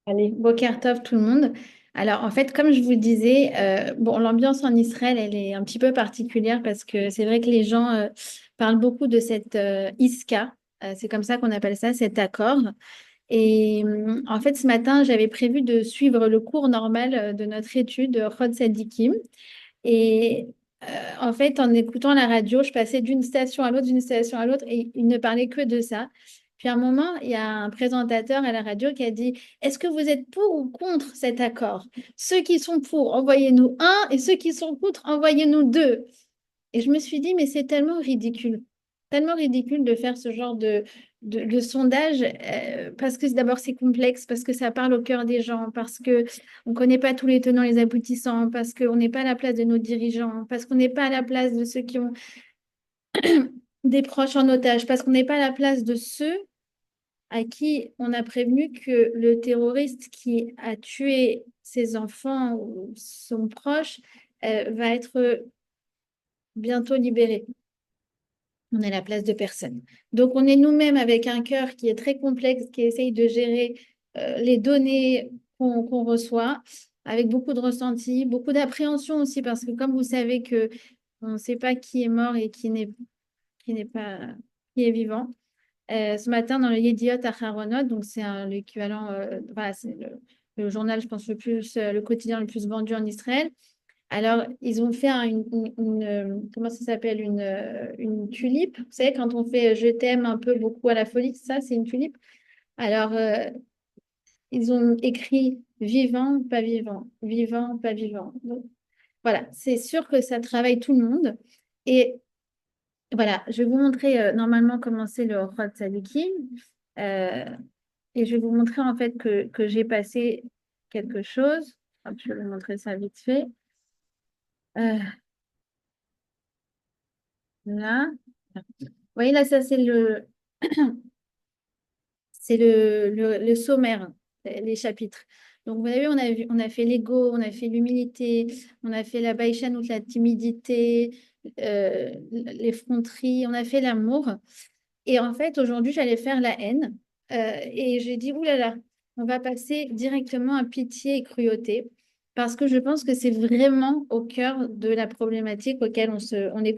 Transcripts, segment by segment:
Allez, Boker Tov tout le monde. Alors en fait, comme je vous disais, bon, l'ambiance en Israël, elle est un petit peu particulière parce que c'est vrai que les gens parlent beaucoup de cette Iska. C'est comme ça qu'on appelle ça, cet accord. Et en fait, ce matin, j'avais prévu de suivre le cours normal de notre étude Chod Sadikim. Et en fait, en écoutant la radio, je passais d'une station à l'autre, d'une station à l'autre, et il ne parlait que de ça. Puis à un moment, il y a un présentateur à la radio qui a dit, est-ce que vous êtes pour ou contre cet accord? Ceux qui sont pour, envoyez-nous un, et ceux qui sont contre, envoyez-nous deux. Et je me suis dit, mais c'est tellement ridicule de faire ce genre de sondage, parce que d'abord c'est complexe, parce que ça parle au cœur des gens, parce que on ne connaît pas tous les tenants, les aboutissants, parce qu'on n'est pas à la place de nos dirigeants, parce qu'on n'est pas à la place de ceux qui ont des proches en otage, parce qu'on n'est pas à la place de ceux à qui on a prévenu que le terroriste qui a tué ses enfants ou son proche va être bientôt libéré. On est à la place de personne. Donc, on est nous-mêmes avec un cœur qui est très complexe, qui essaye de gérer les données qu'on reçoit, avec beaucoup de ressenti, beaucoup d'appréhension aussi, parce que comme vous savez que on ne sait pas qui est mort et qui n'est pas qui est vivant. Ce matin, dans le Yediot Aharonot, donc c'est l'équivalent, voilà, c'est le journal, je pense, le quotidien le plus vendu en Israël. Alors, ils ont fait comment ça s'appelle, une tulipe. Vous savez, quand on fait Je t'aime un peu beaucoup à la folie, ça, c'est une tulipe. Alors, ils ont écrit vivant, pas vivant, vivant, pas vivant. Donc, voilà, c'est sûr que ça travaille tout le monde. Et voilà, je vais vous montrer normalement comment c'est le Rod Tzadikim. Euh, et je vais vous montrer en fait que j'ai passé quelque chose. Hop, je vais vous montrer ça vite fait. Euh, là. Vous voyez, là, ça, c'est le sommaire, les chapitres. Donc, vous avez vu, on a fait l'ego, on a fait l'humilité, on a fait la baïchanout, la timidité, l'effronterie, on a fait l'amour. Et en fait, aujourd'hui, j'allais faire la haine. Et j'ai dit, oulala, on va passer directement à pitié et cruauté. Parce que je pense que c'est vraiment au cœur de la problématique auquel on est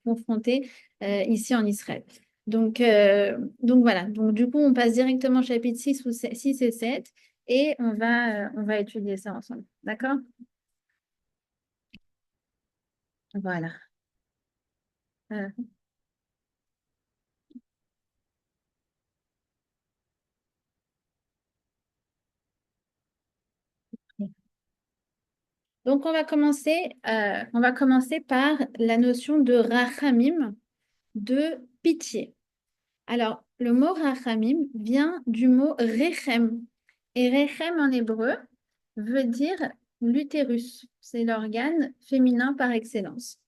confronté ici en Israël. Donc voilà. Donc du coup, on passe directement au chapitre 6 et 7 et on va étudier ça ensemble. D'accord? Voilà. Euh, donc on va commencer par la notion de rachamim, de pitié. Alors, le mot rachamim vient du mot rechem. Et rechem en hébreu veut dire l'utérus. C'est l'organe féminin par excellence.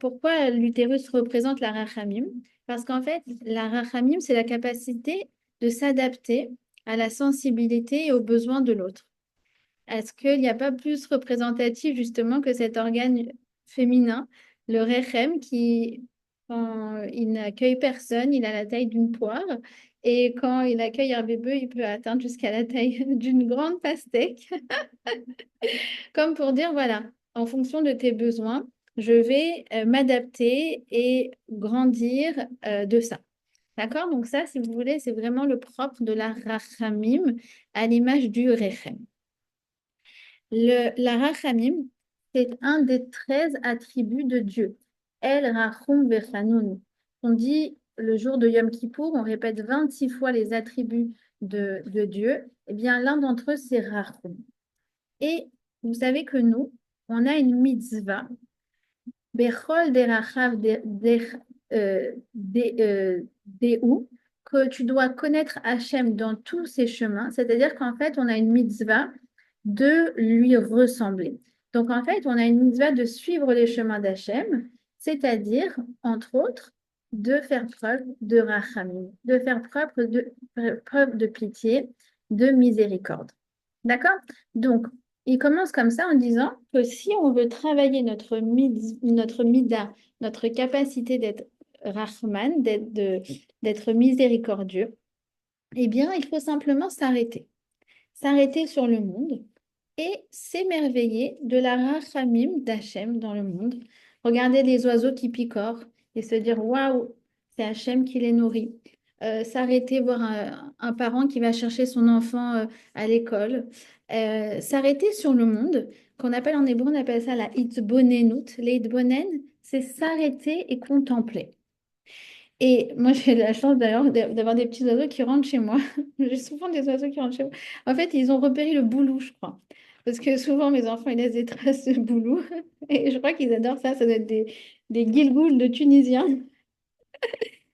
Pourquoi l'utérus représente la rachamim? Parce qu'en fait, la rachamim, c'est la capacité de s'adapter à la sensibilité et aux besoins de l'autre. Est-ce qu'il n'y a pas plus représentatif justement que cet organe féminin, le rechem, qui, quand il n'accueille personne, il a la taille d'une poire, et quand il accueille un bébé, il peut atteindre jusqu'à la taille d'une grande pastèque, comme pour dire, voilà, en fonction de tes besoins, je vais m'adapter et grandir de ça. D'accord? Donc ça, si vous voulez, c'est vraiment le propre de la rachamim à l'image du rechem. La Rachamim, c'est un des 13 attributs de Dieu. El Rachum Vechanun. On dit le jour de Yom Kippour, on répète 26 fois les attributs de Dieu. Eh bien, l'un d'entre eux, c'est Rachum. Et vous savez que nous, on a une mitzvah, Bechol Derachav Dehu, que tu dois connaître Hachem dans tous ses chemins. C'est-à-dire qu'en fait, on a une mitzvah de lui ressembler. Donc, en fait, on a une mitzvah de suivre les chemins d'Hachem, c'est-à-dire, entre autres, de faire preuve de rachamim, de faire preuve de pitié, de miséricorde. D'accord? Donc, il commence comme ça en disant que si on veut travailler notre mida, notre capacité d'être Rahman, d'être miséricordieux, eh bien, il faut simplement s'arrêter. s'arrêter sur le monde et s'émerveiller de la rachamim d'Hachem dans le monde. Regarder les oiseaux qui picorent et se dire waouh, c'est Hachem qui les nourrit. S'arrêter, voir un parent qui va chercher son enfant à l'école. S'arrêter sur le monde, qu'on appelle en hébreu, on appelle ça la hitbonenut. Les hitbonen, c'est s'arrêter et contempler. Et moi, j'ai la chance d'ailleurs d'avoir des petits oiseaux qui rentrent chez moi. J'ai souvent des oiseaux qui rentrent chez moi. En fait, ils ont repéré le boulou, je crois. Parce que souvent, mes enfants, ils laissent des traces de boulou. Et je crois qu'ils adorent ça. Ça doit être des guilgouls de Tunisiens.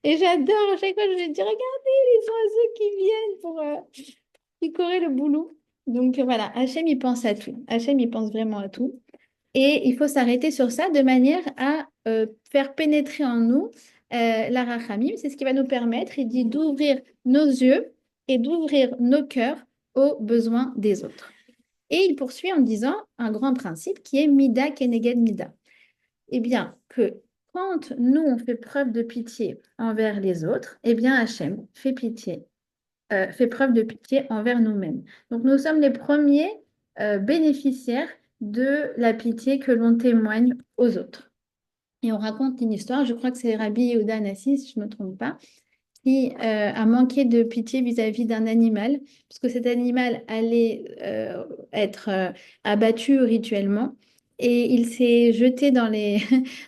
Et j'adore. À chaque fois, je leur dis, regardez les oiseaux qui viennent pour picorer le boulou. Donc voilà, Hachem, il pense à tout. Hachem, il pense vraiment à tout. Et il faut s'arrêter sur ça de manière à faire pénétrer en nous la rachamim. C'est ce qui va nous permettre, il dit, d'ouvrir nos yeux et d'ouvrir nos cœurs aux besoins des autres. Et il poursuit en disant un grand principe qui est Mida keneged Mida. Eh bien, que quand nous, on fait preuve de pitié envers les autres, eh bien, Hachem fait pitié, fait preuve de pitié envers nous-mêmes. Donc, nous sommes les premiers bénéficiaires de la pitié que l'on témoigne aux autres. Et on raconte une histoire, je crois que c'est Rabbi Yehuda Hanassi, si je ne me trompe pas, qui a manqué de pitié vis-à-vis d'un animal, puisque cet animal allait être abattu rituellement. Et il s'est jeté dans les,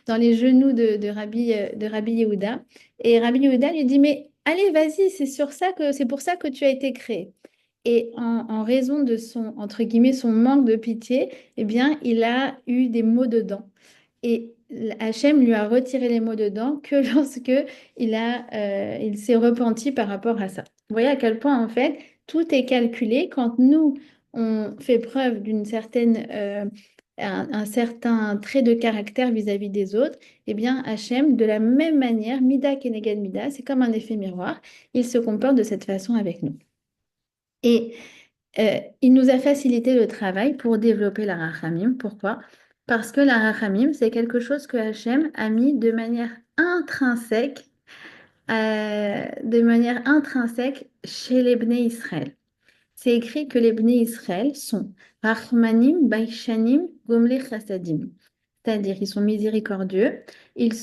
dans les genoux de Rabbi Yehuda. Et Rabbi Yehuda lui dit, mais allez, vas-y, c'est pour ça que tu as été créé. Et en raison de son, entre guillemets, son manque de pitié, eh bien, il a eu des maux de dents. Et Hachem lui a retiré les maux de dents que lorsque il s'est repenti par rapport à ça. Vous voyez à quel point, en fait, tout est calculé. Quand nous, on fait preuve un certain trait de caractère vis-à-vis des autres, eh bien, Hachem, de la même manière, Mida Keneged Mida, c'est comme un effet miroir, il se comporte de cette façon avec nous. Et il nous a facilité le travail pour développer la rachamim. Pourquoi? Parce que la rachamim, c'est quelque chose que Hachem a mis de manière intrinsèque chez les Bnei Israël. C'est écrit que les Bnei Israël sont Rachmanim, Baishanim, Gomlei Chassadim. C'est-à-dire, ils sont miséricordieux.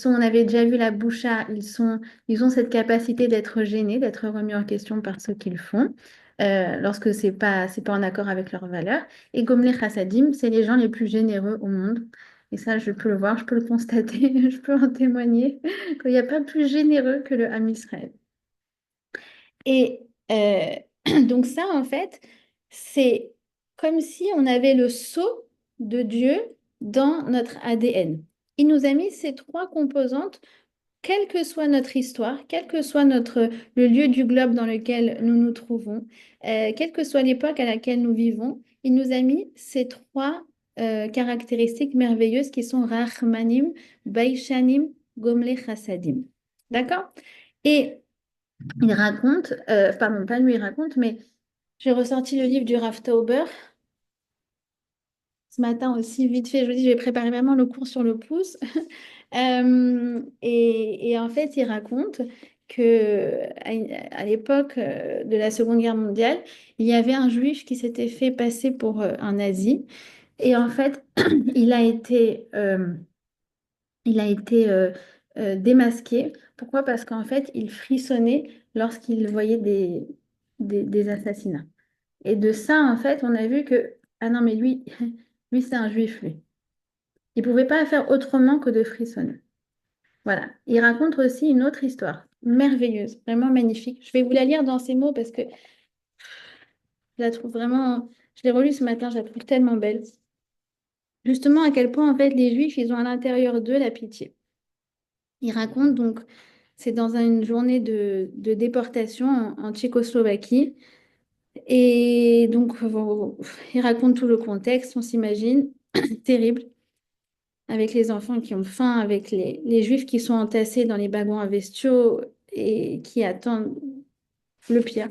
On avait déjà vu la boucha, ils ont cette capacité d'être gênés, d'être remis en question par ce qu'ils font, lorsque c'est pas en accord avec leurs valeurs. Et Gomlei Chassadim, c'est les gens les plus généreux au monde. Et ça, je peux le voir, je peux le constater, je peux en témoigner, qu'il n'y a pas plus généreux que le Ham Israël. Et donc ça, en fait, c'est comme si on avait le sceau de Dieu dans notre ADN. Il nous a mis ces trois composantes, quelle que soit notre histoire, quel que soit le lieu du globe dans lequel nous nous trouvons, quelle que soit l'époque à laquelle nous vivons, il nous a mis ces trois caractéristiques merveilleuses qui sont Rahmanim, Baishanim, Gomle Chassadim. D'accord? Et il raconte, pardon, pas lui il raconte, mais j'ai ressorti le livre du Rav Tauber ce matin aussi, vite fait. Je vous dis, je vais préparer vraiment le cours sur le pouce. Et en fait, il raconte que à l'époque de la Seconde Guerre mondiale, il y avait un juif qui s'était fait passer pour un nazi. Et en fait, il a été, euh, il a été démasqué. Pourquoi? Parce qu'en fait, il frissonnait lorsqu'il voyait des assassinats. Et de ça, en fait, on a vu que, ah non, mais lui, lui, c'est un juif, lui. Il pouvait pas faire autrement que de frissonner. Voilà. Il raconte aussi une autre histoire, merveilleuse, vraiment magnifique. Je vais vous la lire dans ces mots parce que je la trouve vraiment, je l'ai relue ce matin, je la trouve tellement belle. Justement, à quel point, en fait, les Juifs, ils ont à l'intérieur d'eux la pitié. Il raconte donc, c'est dans une journée de déportation en Tchécoslovaquie. Et donc, il raconte tout le contexte, on s'imagine, terrible, avec les enfants qui ont faim, avec les Juifs qui sont entassés dans les wagons à bestiaux et qui attendent le pire.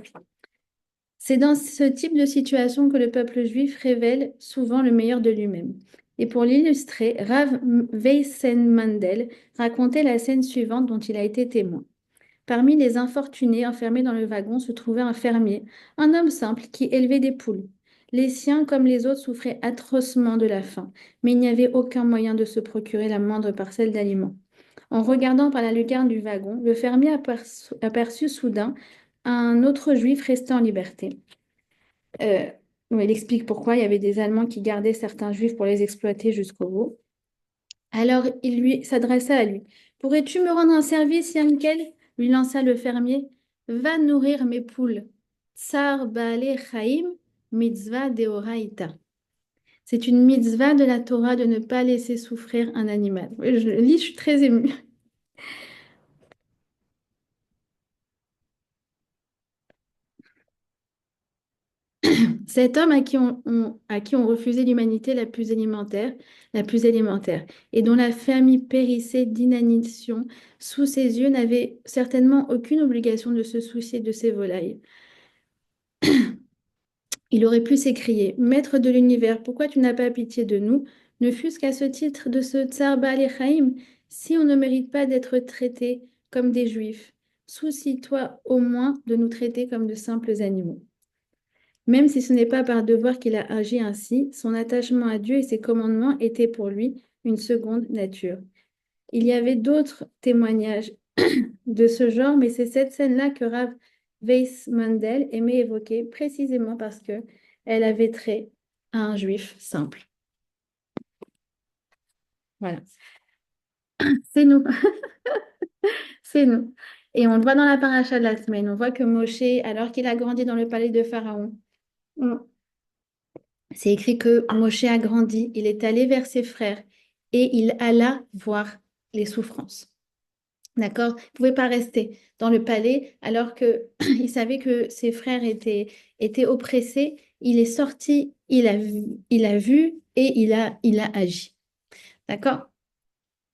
C'est dans ce type de situation que le peuple juif révèle souvent le meilleur de lui-même. Et pour l'illustrer, Rav Weissenmandel racontait la scène suivante dont il a été témoin. Parmi les infortunés enfermés dans le wagon se trouvait un fermier, un homme simple qui élevait des poules. Les siens, comme les autres, souffraient atrocement de la faim, mais il n'y avait aucun moyen de se procurer la moindre parcelle d'aliment. En regardant par la lucarne du wagon, le fermier aperçut soudain un autre juif resté en liberté. Euh, bon, il explique pourquoi il y avait des Allemands qui gardaient certains juifs pour les exploiter jusqu'au bout. Alors il lui s'adressa à lui. Pourrais-tu me rendre un service, Yankel? Lui lança le fermier. Va nourrir mes poules. Tsar Baale Chaim, mitzvah deoraita. C'est une mitzvah de la Torah de ne pas laisser souffrir un animal. Oui, je le lis, je suis très émue. Cet homme à qui on refusait l'humanité la plus élémentaire, et dont la famille périssait d'inanition sous ses yeux, n'avait certainement aucune obligation de se soucier de ses volailles. Il aurait pu s'écrier, Maître de l'univers, pourquoi tu n'as pas pitié de nous, ne fût-ce qu'à ce titre de ce Tsar Baal Echaïm, si on ne mérite pas d'être traités comme des juifs. Soucie-toi au moins de nous traiter comme de simples animaux. Même si ce n'est pas par devoir qu'il a agi ainsi, son attachement à Dieu et ses commandements étaient pour lui une seconde nature. Il y avait d'autres témoignages de ce genre, mais c'est cette scène-là que Rav Weissmandel aimait évoquer précisément parce que elle avait trait à un juif simple. Voilà, c'est nous, c'est nous. Et on le voit dans la paracha de la semaine. On voit que Moshe, alors qu'il a grandi dans le palais de Pharaon, on- c'est écrit que Moshe a grandi, il est allé vers ses frères et il alla voir les souffrances. D'accord? Il ne pouvait pas rester dans le palais alors que il savait que ses frères étaient oppressés. Il est sorti, il a vu et il a agi. D'accord?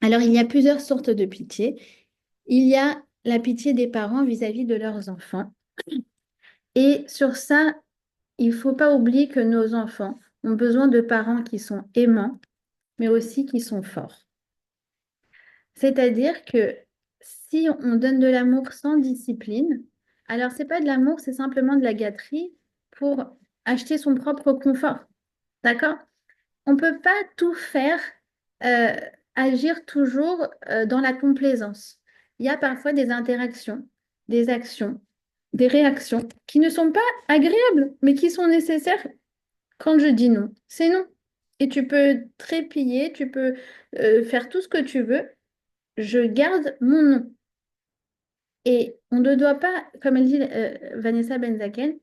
Alors, il y a plusieurs sortes de pitié. Il y a la pitié des parents vis-à-vis de leurs enfants. Et sur ça, il ne faut pas oublier que nos enfants ont besoin de parents qui sont aimants, mais aussi qui sont forts. C'est-à-dire que si on donne de l'amour sans discipline, alors c'est pas de l'amour, c'est simplement de la gâterie pour acheter son propre confort. D'accord? On ne peut pas tout faire, euh, agir toujours dans la complaisance. Il y a parfois des interactions, des actions, des réactions qui ne sont pas agréables, mais qui sont nécessaires. Quand je dis non, c'est non. Et tu peux trépiller, tu peux faire tout ce que tu veux. Je garde mon nom. Et on ne doit pas, comme elle dit Vanessa Benzaken,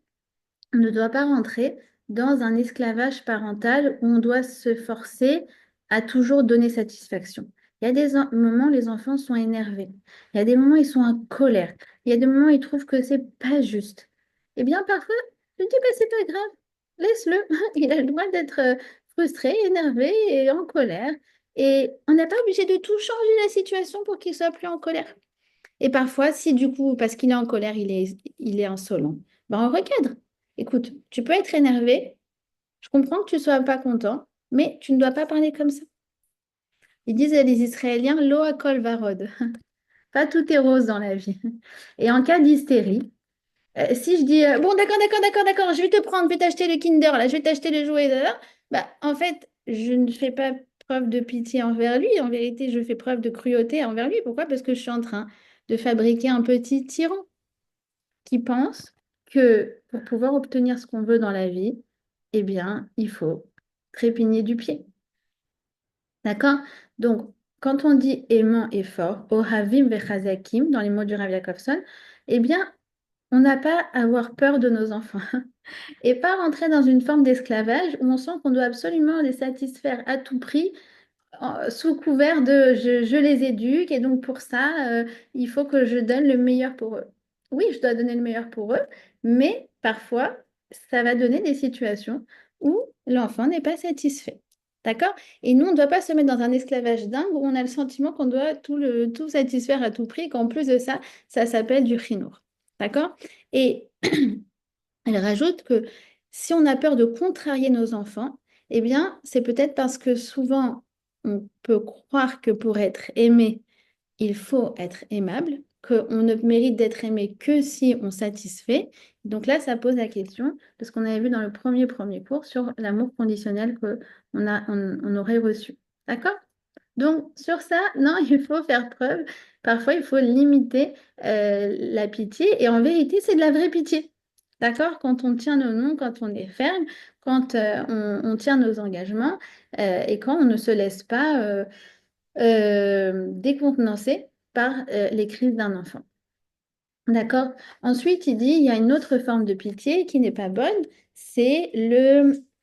on ne doit pas rentrer dans un esclavage parental où on doit se forcer à toujours donner satisfaction. Il y a des moments où les enfants sont énervés. Il y a des moments où ils sont en colère. Il y a des moments où ils trouvent que c'est pas juste. Eh bien, parfois, je me dis, bah, c'est pas grave. Laisse-le. Il a le droit d'être frustré, énervé et en colère. Et on n'est pas obligé de tout changer la situation pour qu'il soit plus en colère. Et parfois, si du coup, parce qu'il est en colère, il est insolent, ben on recadre. Écoute, tu peux être énervé, je comprends que tu ne sois pas content, mais tu ne dois pas parler comme ça. Ils disent les Israéliens, l'eau à kol varod. Pas tout est rose dans la vie. Et en cas d'hystérie, si je dis, bon, d'accord, je vais te prendre, je vais t'acheter le Kinder, là, je vais t'acheter le jouet, là, bah, en fait, je ne fais pas preuve de pitié envers lui. En vérité, je fais preuve de cruauté envers lui. Pourquoi? Parce que je suis en train de fabriquer un petit tyran qui pense que pour pouvoir obtenir ce qu'on veut dans la vie, eh bien, il faut trépigner du pied. D'accord? Donc, quand on dit aimant et fort, Ohavim vechazakim, dans les mots du Rav Jacobson, eh bien, on n'a pas à avoir peur de nos enfants et pas rentrer dans une forme d'esclavage où on sent qu'on doit absolument les satisfaire à tout prix sous couvert de je les éduque et donc pour ça, il faut que je donne le meilleur pour eux. Oui, je dois donner le meilleur pour eux, mais parfois, ça va donner des situations où l'enfant n'est pas satisfait. D'accord? Et nous, on ne doit pas se mettre dans un esclavage dingue où on a le sentiment qu'on doit tout satisfaire à tout prix, qu'en plus de ça, ça s'appelle du chinour. D'accord? Et elle rajoute que si on a peur de contrarier nos enfants, eh bien, c'est peut-être parce que souvent, on peut croire que pour être aimé, il faut être aimable. qu'on ne mérite d'être aimé que si on satisfait. Donc là, ça pose la question de ce qu'on avait vu dans le premier cours sur l'amour conditionnel on aurait reçu. D'accord? Donc, sur ça, non, il faut faire preuve. Parfois, il faut limiter la pitié. Et en vérité, c'est de la vraie pitié. D'accord? Quand on tient nos noms, quand on est ferme, quand on tient nos engagements et quand on ne se laisse pas décontenancer par les crises d'un enfant. D'accord? Ensuite, il dit, il y a une autre forme de pitié qui n'est pas bonne, c'est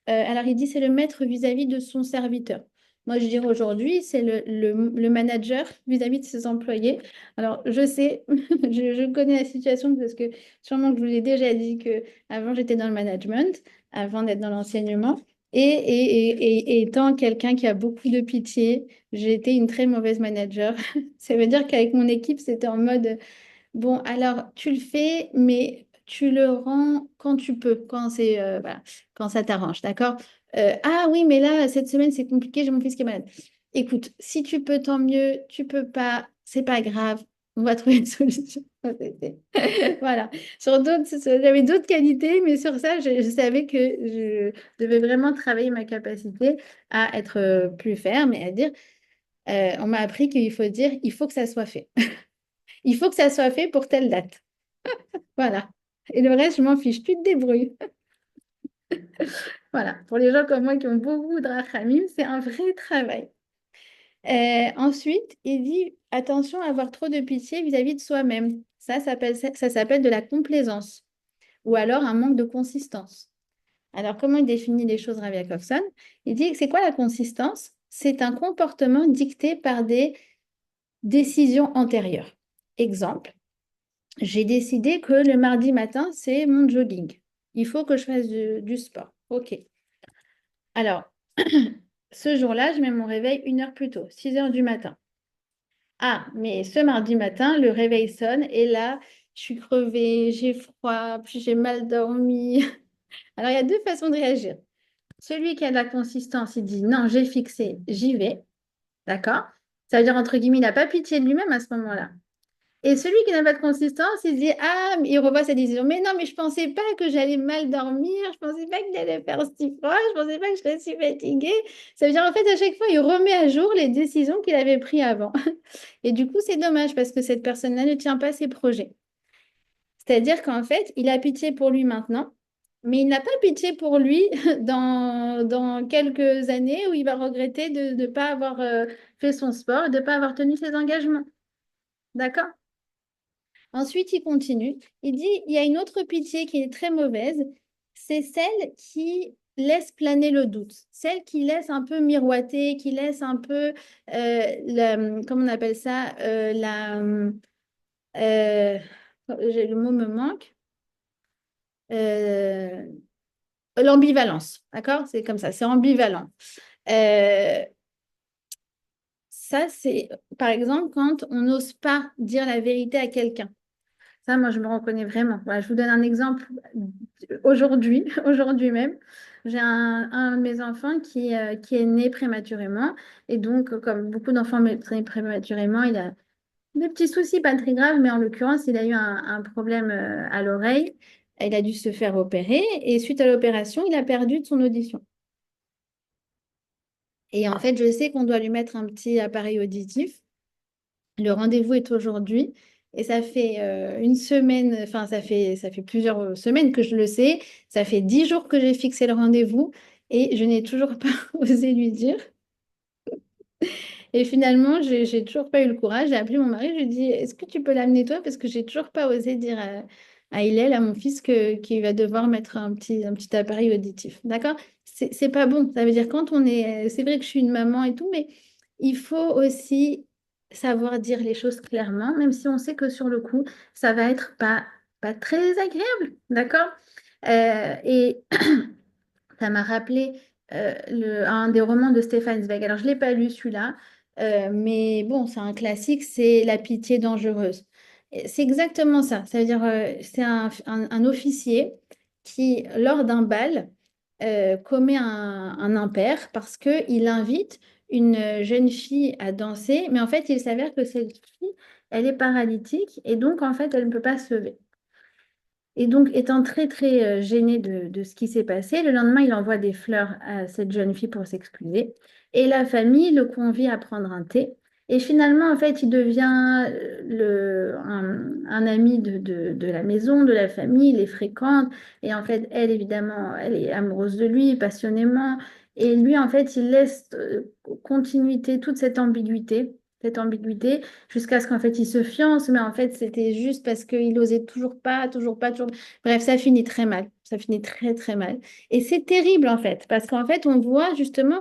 alors il dit, c'est le maître vis-à-vis de son serviteur. Moi, je dirais aujourd'hui, c'est le manager vis-à-vis de ses employés. Alors, je sais, je connais la situation parce que sûrement que je vous l'ai déjà dit que avant j'étais dans le management, avant d'être dans l'enseignement. Et étant quelqu'un qui a beaucoup de pitié, j'ai été une très mauvaise manager. Ça veut dire qu'avec mon équipe, c'était en mode bon, alors tu le fais, mais tu le rends quand tu peux, voilà, quand ça t'arrange, d'accord? Ah oui, mais là, cette semaine, c'est compliqué, j'ai mon fils qui est malade. Écoute, si tu peux, tant mieux. Tu peux pas, c'est pas grave. On va trouver une solution. Voilà. J'avais d'autres qualités, mais sur ça, je savais que je devais vraiment travailler ma capacité à être plus ferme et à dire, on m'a appris qu'il faut dire, il faut que ça soit fait. Il faut que ça soit fait pour telle date. Voilà. Et le reste, je m'en fiche. Tu te débrouilles. Voilà. Pour les gens comme moi qui ont beaucoup de rachamim, c'est un vrai travail. Ensuite, il dit attention à avoir trop de pitié vis-à-vis de soi-même. Ça s'appelle de la complaisance ou alors un manque de consistance. Alors, comment il définit les choses, Rav Jacobson? Il dit que c'est quoi la consistance? C'est un comportement dicté par des décisions antérieures. Exemple. J'ai décidé que le mardi matin, c'est mon jogging. Il faut que je fasse du sport. OK. Alors, ce jour-là, je mets mon réveil 1 heure plus tôt, 6 heures du matin. Ah, mais ce mardi matin, le réveil sonne et là, je suis crevée, j'ai froid, puis j'ai mal dormi. Alors, il y a deux façons de réagir. Celui qui a de la consistance, il dit non, j'ai fixé, j'y vais. D'accord? Ça veut dire, entre guillemets, il n'a pas pitié de lui-même à ce moment-là. Et celui qui n'a pas de consistance, il se dit, ah, mais il revoit sa décision. Mais non, mais je pensais pas que j'allais mal dormir, je pensais pas qu'il allait faire si froid, je pensais pas que je serais si fatiguée. Ça veut dire, en fait, à chaque fois, il remet à jour les décisions qu'il avait prises avant. Et du coup, c'est dommage parce que cette personne-là ne tient pas ses projets. C'est-à-dire qu'en fait, il a pitié pour lui maintenant, mais il n'a pas pitié pour lui dans quelques années où il va regretter de ne pas avoir fait son sport, de ne pas avoir tenu ses engagements. D'accord? Ensuite, il continue. Il dit, il y a une autre pitié qui est très mauvaise, c'est celle qui laisse planer le doute, celle qui laisse un peu miroiter, qui laisse un peu, comment on appelle ça, euh, le mot me manque, euh, l'ambivalence, d'accord? C'est comme ça, c'est ambivalent. Euh, Ça, c'est, par exemple, quand on n'ose pas dire la vérité à quelqu'un. Ça, moi, je me reconnais vraiment. Voilà, je vous donne un exemple aujourd'hui, aujourd'hui même. J'ai un de mes enfants qui est né prématurément. Et donc, comme beaucoup d'enfants nés prématurément, il a des petits soucis, pas très graves, mais en l'occurrence, il a eu un problème à l'oreille. Il a dû se faire opérer. Et suite à l'opération, il a perdu de son audition. Et en fait, je sais qu'on doit lui mettre un petit appareil auditif. Le rendez-vous est aujourd'hui et ça fait une semaine, enfin ça fait plusieurs semaines que je le sais. Ça fait 10 jours que j'ai fixé le rendez-vous et je n'ai toujours pas osé lui dire. Et finalement, j'ai toujours pas eu le courage. J'ai appelé mon mari, je lui ai dit, est-ce que tu peux l'amener toi? Parce que j'ai toujours pas osé dire à Hillel, à mon fils, qu'il va devoir mettre un petit appareil auditif. D'accord? C'est pas bon. Ça veut dire quand on est. C'est vrai que je suis une maman et tout, mais il faut aussi savoir dire les choses clairement, même si on sait que sur le coup, ça va être pas très agréable. D'accord? Et ça m'a rappelé un des romans de Stéphane Zweig. Alors, je ne l'ai pas lu celui-là, mais bon, c'est un classique, c'est La pitié dangereuse. Et c'est exactement ça. Ça veut dire, c'est un officier qui, lors d'un bal, commet un impair parce qu'il invite une jeune fille à danser, mais en fait, il s'avère que cette fille elle est paralytique et donc en fait elle ne peut pas se lever. Et donc, étant très, très gêné de ce qui s'est passé, le lendemain, il envoie des fleurs à cette jeune fille pour s'excuser. Et la famille le convie à prendre un thé. Et finalement, en fait, il devient un ami de la maison, de la famille, il les fréquente. Et en fait, elle, évidemment, elle est amoureuse de lui passionnément. Et lui, en fait, il laisse continuité, toute cette ambiguïté jusqu'à ce qu'en fait il se fiance, mais en fait c'était juste parce qu'il osait toujours pas, toujours pas, toujours. Bref, ça finit très mal, ça finit très très mal. Et c'est terrible en fait, parce qu'en fait on voit justement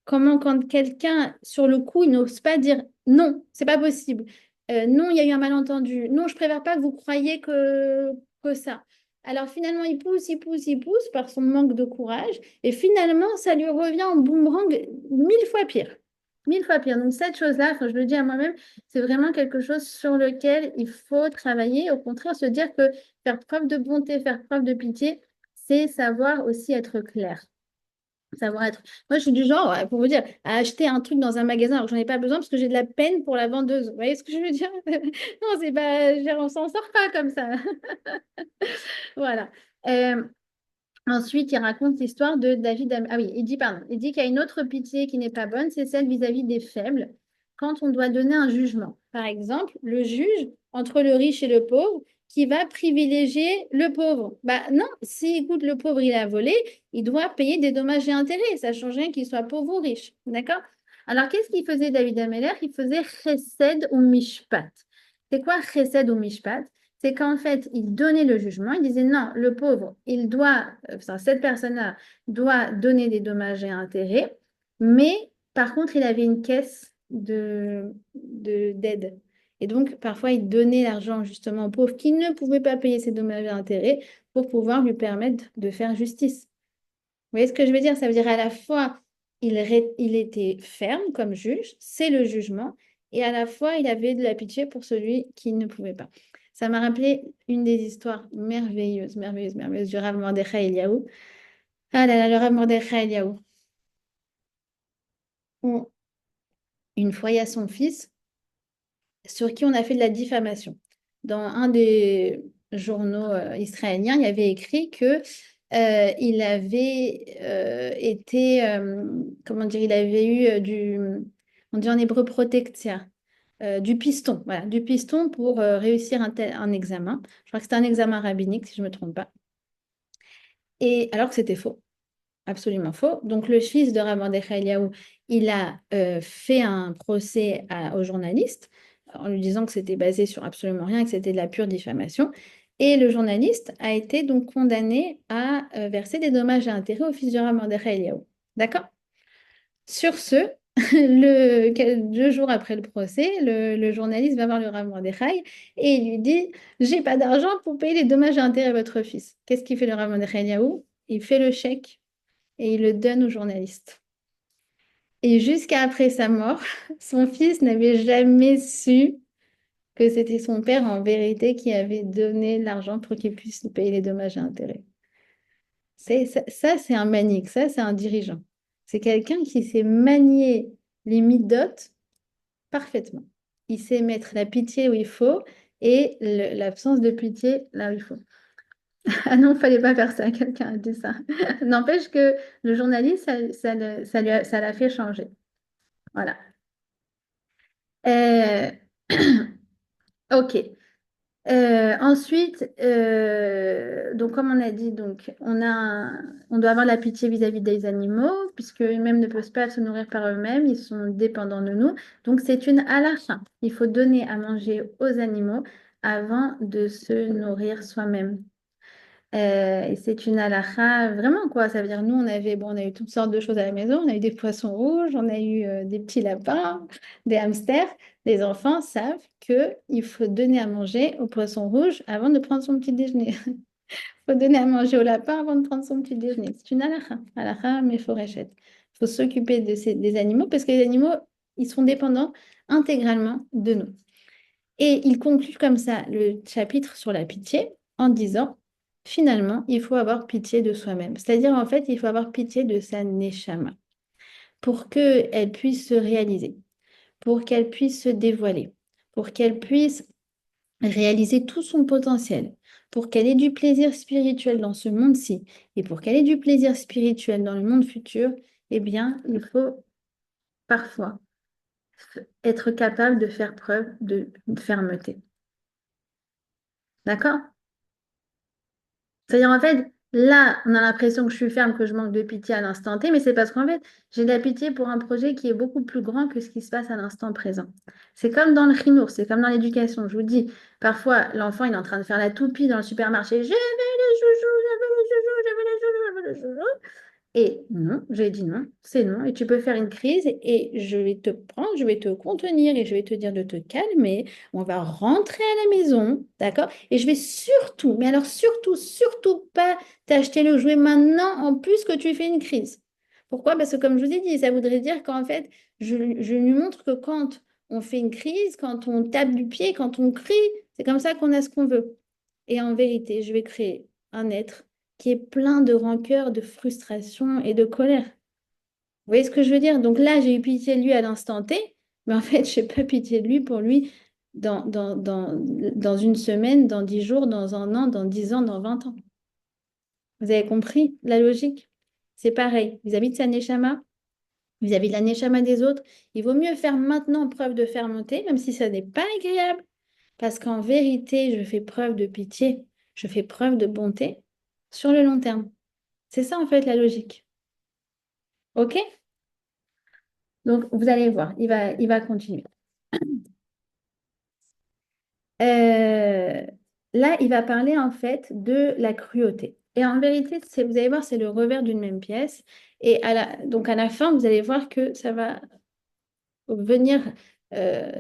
comment quand quelqu'un sur le coup il n'ose pas dire non, c'est pas possible. Non, il y a eu un malentendu. Non, je préfère pas que vous croyiez que ça. Alors finalement, il pousse, il pousse, il pousse par son manque de courage. Et finalement, ça lui revient en boomerang 1000 fois pire. 1000 fois pire. Donc cette chose-là, quand je le dis à moi-même, c'est vraiment quelque chose sur lequel il faut travailler. Au contraire, se dire que faire preuve de bonté, faire preuve de pitié, c'est savoir aussi être clair. Savoir être. Moi, je suis du genre, ouais, pour vous dire, à acheter un truc dans un magasin alors que j'en ai pas besoin parce que j'ai de la peine pour la vendeuse. Vous voyez ce que je veux dire? Non, c'est pas. On s'en sort pas comme ça. Voilà. Euh, Ensuite, il raconte l'histoire de David. Ah oui, il dit, pardon, il dit qu'il y a une autre pitié qui n'est pas bonne, c'est celle vis-à-vis des faibles, quand on doit donner un jugement. Par exemple, le juge entre le riche et le pauvre qui va privilégier le pauvre. Bah non, si écoute, le pauvre, il a volé, il doit payer des dommages et intérêts. Ça ne change rien qu'il soit pauvre ou riche. D'accord? Alors, qu'est-ce qu'il faisait David Ameller? Il faisait chesed ou mishpat. C'est quoi chesed ou mishpat? C'est qu'en fait, il donnait le jugement, il disait non, le pauvre, il doit, enfin, cette personne-là doit donner des dommages et intérêts, mais par contre, il avait une caisse d'aide. Et donc, parfois, il donnait l'argent justement au pauvre qui ne pouvait pas payer ses dommages et intérêts pour pouvoir lui permettre de faire justice. Vous voyez ce que je veux dire? Ça veut dire à la fois, il était ferme comme juge, c'est le jugement, et à la fois, il avait de la pitié pour celui qui ne pouvait pas. Ça m'a rappelé une des histoires merveilleuses, merveilleuses, merveilleuses du Rav Mordechai Eliaou. Ah là là, le Rav Mordechai Eliaou. Où, une fois, il y a son fils sur qui on a fait de la diffamation. Dans un des journaux israéliens, il y avait écrit que il avait été, comment dire, il avait eu on dit en hébreu protectia, du piston, voilà, du piston pour réussir un examen. Je crois que c'était un examen rabbinique, si je ne me trompe pas. Et alors que c'était faux. Absolument faux. Donc, le fils de Rabban Eliaou, il a fait un procès au journaliste en lui disant que c'était basé sur absolument rien, que c'était de la pure diffamation. Et le journaliste a été donc condamné à verser des dommages et intérêts au fils de Rabban Eliaou. D'accord? Sur ce, 2 jours après le procès, le journaliste va voir le Rav Mordechai et il lui dit, j'ai pas d'argent pour payer les dommages et intérêts à votre fils. Qu'est-ce qu'il fait le Rav Mordechai Eliaou? Il fait le chèque et il le donne au journaliste. Et jusqu'à après sa mort, son fils n'avait jamais su que c'était son père en vérité qui avait donné l'argent pour qu'il puisse lui payer les dommages et intérêts. Ça, c'est un manique, ça, c'est un dirigeant. C'est quelqu'un qui sait manier les midotes parfaitement. Il sait mettre la pitié où il faut et l'absence de pitié là où il faut. Ah non, fallait pas faire ça, quelqu'un a dit ça. N'empêche que le journaliste, ça l'a fait changer. Voilà. Euh, Ok. Ensuite, donc comme on a dit, donc on doit avoir la pitié vis-à-vis des animaux, puisque eux-mêmes ne peuvent pas se nourrir par eux-mêmes, ils sont dépendants de nous. Donc c'est une halakha. Il faut donner à manger aux animaux avant de se nourrir soi-même. Et c'est une halakha, vraiment quoi. Ça veut dire, nous, on a eu toutes sortes de choses à la maison. On a eu des poissons rouges, on a eu des petits lapins, des hamsters. Les enfants savent qu'il faut donner à manger aux poissons rouges avant de prendre son petit déjeuner. Il faut donner à manger au lapin avant de prendre son petit déjeuner. C'est une halakha. Halakha, mais fourchette. Il faut s'occuper des animaux parce que les animaux, ils sont dépendants intégralement de nous. Et il conclut comme ça le chapitre sur la pitié en disant, finalement, il faut avoir pitié de soi-même. C'est-à-dire, en fait, il faut avoir pitié de sa neshama pour qu'elle puisse se réaliser, pour qu'elle puisse se dévoiler, pour qu'elle puisse réaliser tout son potentiel, pour qu'elle ait du plaisir spirituel dans ce monde-ci et pour qu'elle ait du plaisir spirituel dans le monde futur, eh bien, il faut parfois être capable de faire preuve de fermeté. D'accord? C'est-à-dire, en fait, là, on a l'impression que je suis ferme, que je manque de pitié à l'instant T, mais c'est parce qu'en fait, j'ai de la pitié pour un projet qui est beaucoup plus grand que ce qui se passe à l'instant présent. C'est comme dans le chinour, c'est comme dans l'éducation. Je vous dis, parfois, l'enfant, il est en train de faire la toupie dans le supermarché. Je veux le chouchou, je veux le chouchou, je veux le chouchou, je veux le chouchou. Et non, j'ai dit non, c'est non. Et tu peux faire une crise et je vais te prendre, je vais te contenir et je vais te dire de te calmer. On va rentrer à la maison, d'accord? Et je vais surtout, mais alors surtout, surtout pas t'acheter le jouet maintenant en plus que tu fais une crise. Pourquoi? Parce que comme je vous ai dit, ça voudrait dire qu'en fait, je lui montre que quand on fait une crise, quand on tape du pied, quand on crie, c'est comme ça qu'on a ce qu'on veut. Et en vérité, je vais créer un être qui est plein de rancœur, de frustration et de colère. Vous voyez ce que je veux dire? Donc là, j'ai eu pitié de lui à l'instant T, mais en fait, je n'ai pas pitié de lui pour lui dans une semaine, dans 10 jours, dans un an, dans 10 ans, dans 20 ans. Vous avez compris la logique? C'est pareil vis-à-vis de sa neshama, vis-à-vis de la neshama des autres. Il vaut mieux faire maintenant preuve de fermeté, même si ça n'est pas agréable, parce qu'en vérité, je fais preuve de pitié, je fais preuve de bonté sur le long terme. C'est ça en fait la logique. OK? Donc vous allez voir, il va continuer. Euh, Là, il va parler en fait de la cruauté. Et en vérité, vous allez voir, c'est le revers d'une même pièce. Et donc à la fin, vous allez voir que ça va venir, euh,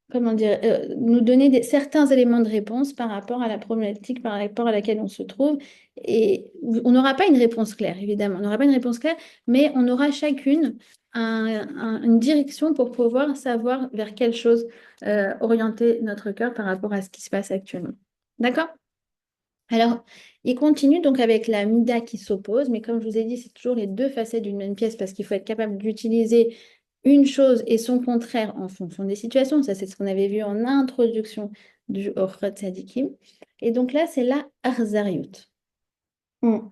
comment dire, nous donner certains éléments de réponse par rapport à la problématique par rapport à laquelle on se trouve. Et on n'aura pas une réponse claire, évidemment. On n'aura pas une réponse claire, mais on aura chacune une direction pour pouvoir savoir vers quelle chose orienter notre cœur par rapport à ce qui se passe actuellement. D'accord? Alors, il continue donc avec la mida qui s'oppose, mais comme je vous ai dit, c'est toujours les deux facettes d'une même pièce parce qu'il faut être capable d'utiliser une chose et son contraire en fonction des situations. Ça, c'est ce qu'on avait vu en introduction du Orchot Tzadikim. Et donc là, c'est la Arzariut. Hmm.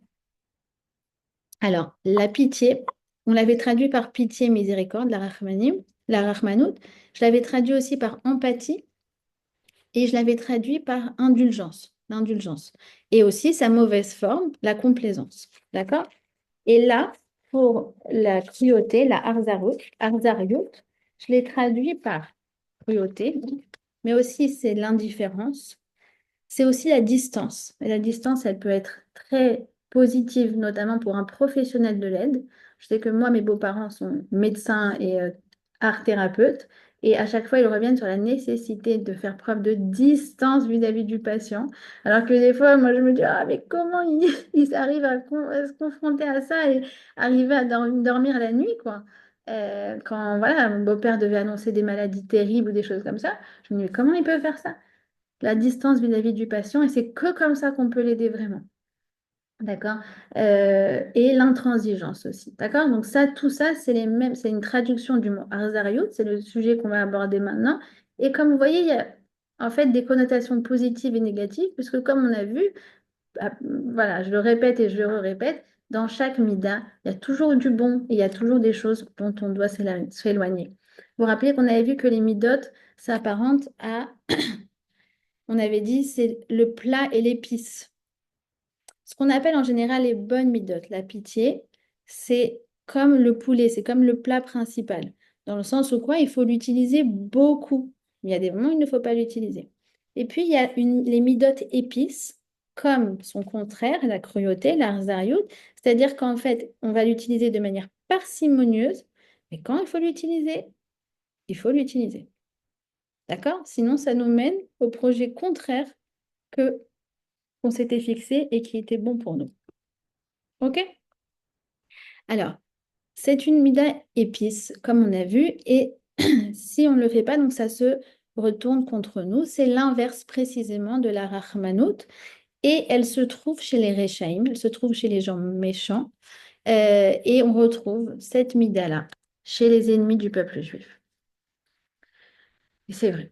Alors, la pitié, on l'avait traduit par pitié, miséricorde, la Rachmanim, la Rachmanout. Je l'avais traduit aussi par empathie et je l'avais traduit par indulgence, l'indulgence. Et aussi sa mauvaise forme, la complaisance. D'accord? Et là, pour la cruauté, la arzariout, je l'ai traduit par cruauté, mais aussi c'est l'indifférence, c'est aussi la distance. Et la distance, elle peut être très positive, notamment pour un professionnel de l'aide. Je sais que moi, mes beaux-parents sont médecins et art thérapeutes, et à chaque fois, ils reviennent sur la nécessité de faire preuve de distance vis-à-vis du patient. Alors que des fois, moi, je me dis, ah, mais comment ils arrivent à se confronter à ça et arriver à dormir la nuit, quoi. Quand voilà, mon beau-père devait annoncer des maladies terribles ou des choses comme ça, je me dis, mais comment il peut faire ça? La distance vis-à-vis du patient et c'est que comme ça qu'on peut l'aider vraiment. D'accord? Et l'intransigeance aussi. D'accord? Donc ça, tout ça, c'est les mêmes, c'est une traduction du mot Arzariut, c'est le sujet qu'on va aborder maintenant. Et comme vous voyez, il y a en fait des connotations positives et négatives, puisque comme on a vu, ah, voilà, je le répète et je le répète, dans chaque mida, il y a toujours du bon et il y a toujours des choses dont on doit s'éloigner. Vous vous rappelez qu'on avait vu que les midotes s'apparentent à on avait dit, c'est le plat et l'épice. Ce qu'on appelle en général les bonnes midotes, la pitié, c'est comme le poulet, c'est comme le plat principal. Dans le sens où quoi, il faut l'utiliser beaucoup. Il y a des moments où il ne faut pas l'utiliser. Et puis, il y a les midotes épices, comme son contraire, la cruauté, l'arzariut, c'est-à-dire qu'en fait, on va l'utiliser de manière parcimonieuse, mais quand il faut l'utiliser, il faut l'utiliser. D'accord? Sinon, ça nous mène au projet contraire que qu'on s'était fixé et qui était bon pour nous. OK? Alors, c'est une mida épice, comme on a vu, et si on ne le fait pas, donc ça se retourne contre nous. C'est l'inverse précisément de la rachmanout, et elle se trouve chez les Réchaïm, elle se trouve chez les gens méchants, et on retrouve cette mida-là chez les ennemis du peuple juif. Et c'est vrai.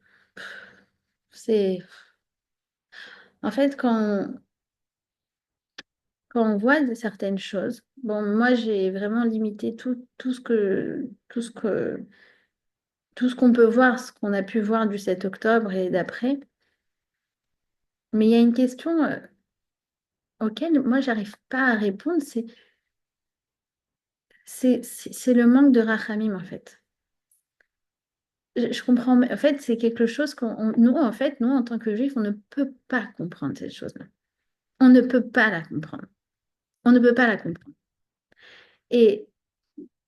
c'est... En fait, quand on voit certaines choses, bon, moi, j'ai vraiment limité tout ce qu'on peut voir, ce qu'on a pu voir du 7 octobre et d'après. Mais il y a une question auquel moi, j'arrive pas à répondre, c'est le manque de rachamim, en fait. Je comprends, en fait, c'est quelque chose nous, en fait, nous, en tant que juifs, on ne peut pas comprendre cette chose-là. On ne peut pas la comprendre. On ne peut pas la comprendre. Et,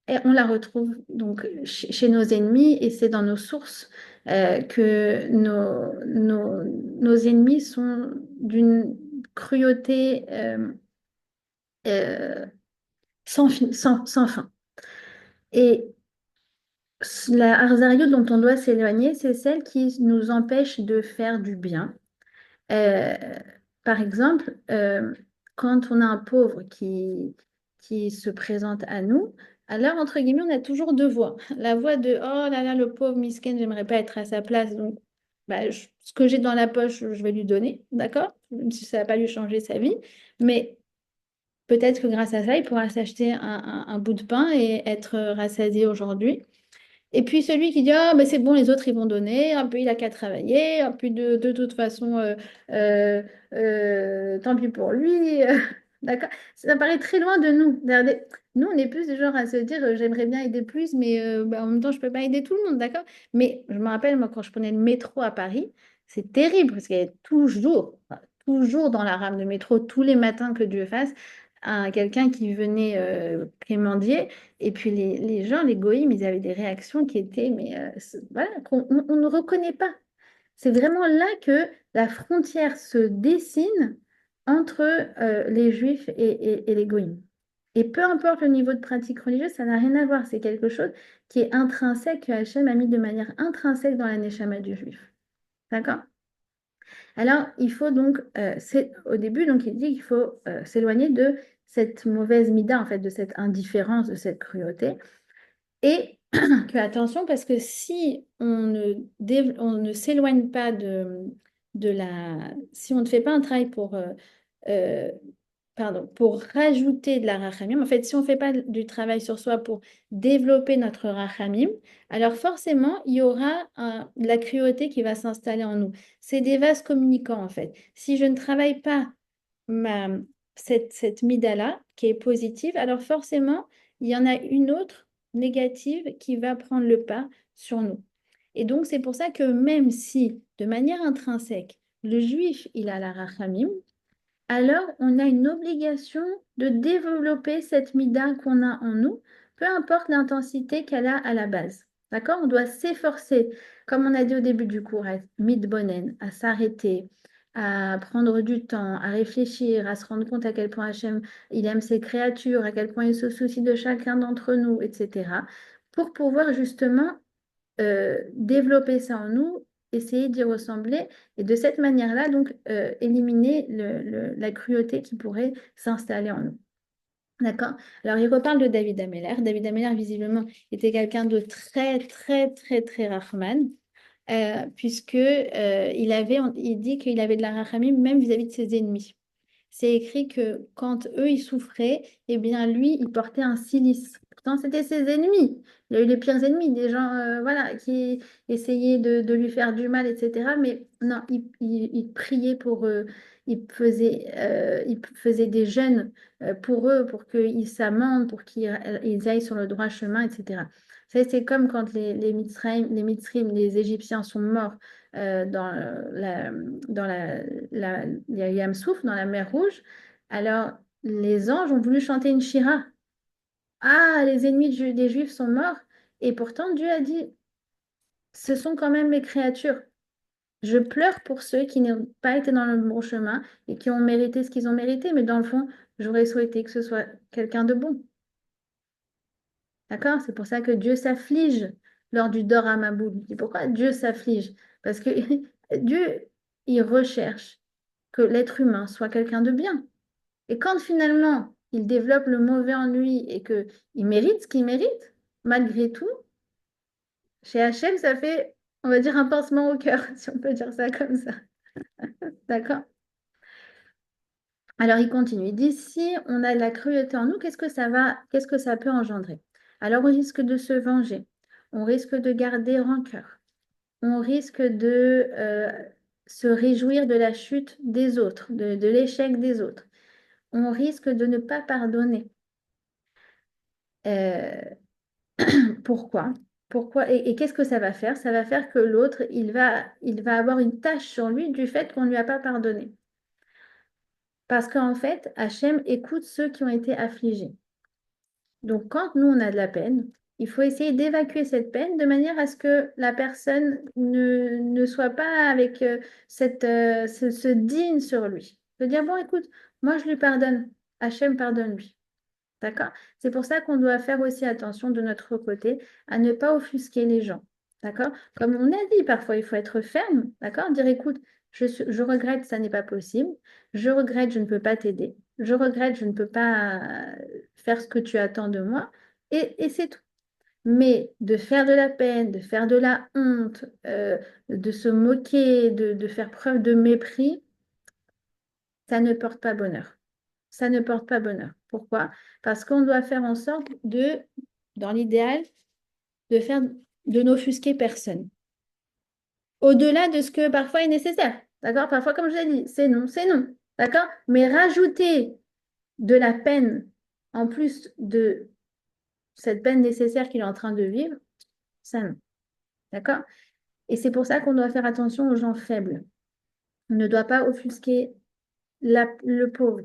et on la retrouve donc chez nos ennemis et c'est dans nos sources que nos ennemis sont d'une cruauté euh, sans fin. Et la Harzariot dont on doit s'éloigner, c'est celle qui nous empêche de faire du bien. Euh, Par exemple, quand on a un pauvre qui se présente à nous, alors, entre guillemets, on a toujours deux voix. La voix de «Oh là là, le pauvre miskin, j'aimerais pas être à sa place, donc bah, ce que j'ai dans la poche, je vais lui donner, d'accord? Même si ça va pas lui changer sa vie. Mais peut-être que grâce à ça, il pourra s'acheter un bout de pain et être rassasié aujourd'hui. Et puis celui qui dit, ah, ben c'est bon, les autres, ils vont donner, un peu, il a qu'à travailler, un peu de toute façon, euh, tant pis pour lui. D'accord? Ça paraît très loin de nous. Regardez, nous, on est plus du genre à se dire, j'aimerais bien aider plus, mais bah, en même temps, je ne peux pas aider tout le monde, d'accord? Mais je me rappelle, moi, quand je prenais le métro à Paris, c'est terrible, parce qu'il y avait toujours, enfin, toujours dans la rame de métro, tous les matins que Dieu fasse, quelqu'un qui venait quémander. Et puis les gens, les goïms, ils avaient des réactions qui étaient, mais voilà, on ne reconnaît pas. C'est vraiment là que la frontière se dessine entre les juifs et les goïms. Et peu importe le niveau de pratique religieuse, ça n'a rien à voir. C'est quelque chose qui est intrinsèque, que Hachem a mis de manière intrinsèque dans la neshama du juif. D'accord? Alors, il faut donc, au début, donc, il dit qu'il faut s'éloigner de cette mauvaise mida, en fait, de cette indifférence, de cette cruauté. Et que attention, parce que si on ne s'éloigne pas si on ne fait pas un travail euh, pour rajouter de la rachamim, en fait, si on ne fait pas du travail sur soi pour développer notre rachamim, alors forcément, il y aura de la cruauté qui va s'installer en nous. C'est des vases communicants, en fait. Si je ne travaille pas ma, cette mida-là, qui est positive, alors forcément, il y en a une autre négative qui va prendre le pas sur nous. Et donc, c'est pour ça que même si, de manière intrinsèque, le juif, il a la rachamim, alors on a une obligation de développer cette mida qu'on a en nous, peu importe l'intensité qu'elle a à la base. D'accord? On doit s'efforcer, comme on a dit au début du cours, à être mitbonen, à s'arrêter, à prendre du temps, à réfléchir, à se rendre compte à quel point Hachem, il aime ses créatures, à quel point il se soucie de chacun d'entre nous, etc., pour pouvoir justement développer ça en nous, essayer d'y ressembler et de cette manière-là, donc, éliminer la cruauté qui pourrait s'installer en nous. D'accord? Alors, il reparle de David Ameller. David Ameller, visiblement, était quelqu'un de très, très, très, très Rahman, puisque il dit qu'il avait de la rachamim même vis-à-vis de ses ennemis. C'est écrit que quand eux, ils souffraient, eh bien, lui, il portait un cilice. Pourtant, c'était ses ennemis. Il a eu les pires ennemis, des gens voilà, qui essayaient de lui faire du mal, etc. Mais non, il priait pour eux. Il faisait des jeûnes pour eux, pour qu'ils s'amendent, pour qu'ils aillent sur le droit chemin, etc. Ça, c'est comme quand les Égyptiens sont morts dans la Yam Souf, dans la mer Rouge, alors les anges ont voulu chanter une shira. Ah, les ennemis des Juifs sont morts. Et pourtant, Dieu a dit, ce sont quand même mes créatures. Je pleure pour ceux qui n'ont pas été dans le bon chemin et qui ont mérité ce qu'ils ont mérité, mais dans le fond, j'aurais souhaité que ce soit quelqu'un de bon. D'accord? C'est pour ça que Dieu s'afflige lors du Dor Amaboul. Et pourquoi Dieu s'afflige? Parce que Dieu, il recherche que l'être humain soit quelqu'un de bien. Et quand finalement, il développe le mauvais en lui et qu'il mérite ce qu'il mérite, malgré tout, chez Hachem, ça fait. On va dire un pansement au cœur, si on peut dire ça comme ça. D'accord? Alors, il continue. Il dit, si on a de la cruauté en nous, qu'est-ce que ça peut engendrer? Alors, on risque de se venger. On risque de garder rancœur. On risque de se réjouir de la chute des autres, de l'échec des autres. On risque de ne pas pardonner. Euh, pourquoi? Pourquoi? Et qu'est-ce que ça va faire? Ça va faire que l'autre, il va avoir une tâche sur lui du fait qu'on ne lui a pas pardonné. Parce qu'en fait, Hachem écoute ceux qui ont été affligés. Donc, quand nous, on a de la peine, il faut essayer d'évacuer cette peine de manière à ce que la personne ne soit pas avec ce digne sur lui. De dire, bon, écoute, moi, je lui pardonne. Hachem pardonne-lui. D'accord? C'est pour ça qu'on doit faire aussi attention de notre côté à ne pas offusquer les gens. D'accord? Comme on a dit, parfois, il faut être ferme. D'accord? Dire, écoute, je regrette, ça n'est pas possible. Je regrette, je ne peux pas t'aider. Je regrette, je ne peux pas faire ce que tu attends de moi. Et c'est tout. Mais de faire de la peine, de faire de la honte, de se moquer, de faire preuve de mépris, ça ne porte pas bonheur. Ça ne porte pas bonheur. Pourquoi? Parce qu'on doit faire en sorte dans l'idéal, de n'offusquer personne. Au-delà de ce que parfois est nécessaire. D'accord? Parfois, comme je l'ai dit, c'est non, c'est non. D'accord? Mais rajouter de la peine en plus de cette peine nécessaire qu'il est en train de vivre, ça non. D'accord? Et c'est pour ça qu'on doit faire attention aux gens faibles. On ne doit pas offusquer le pauvre.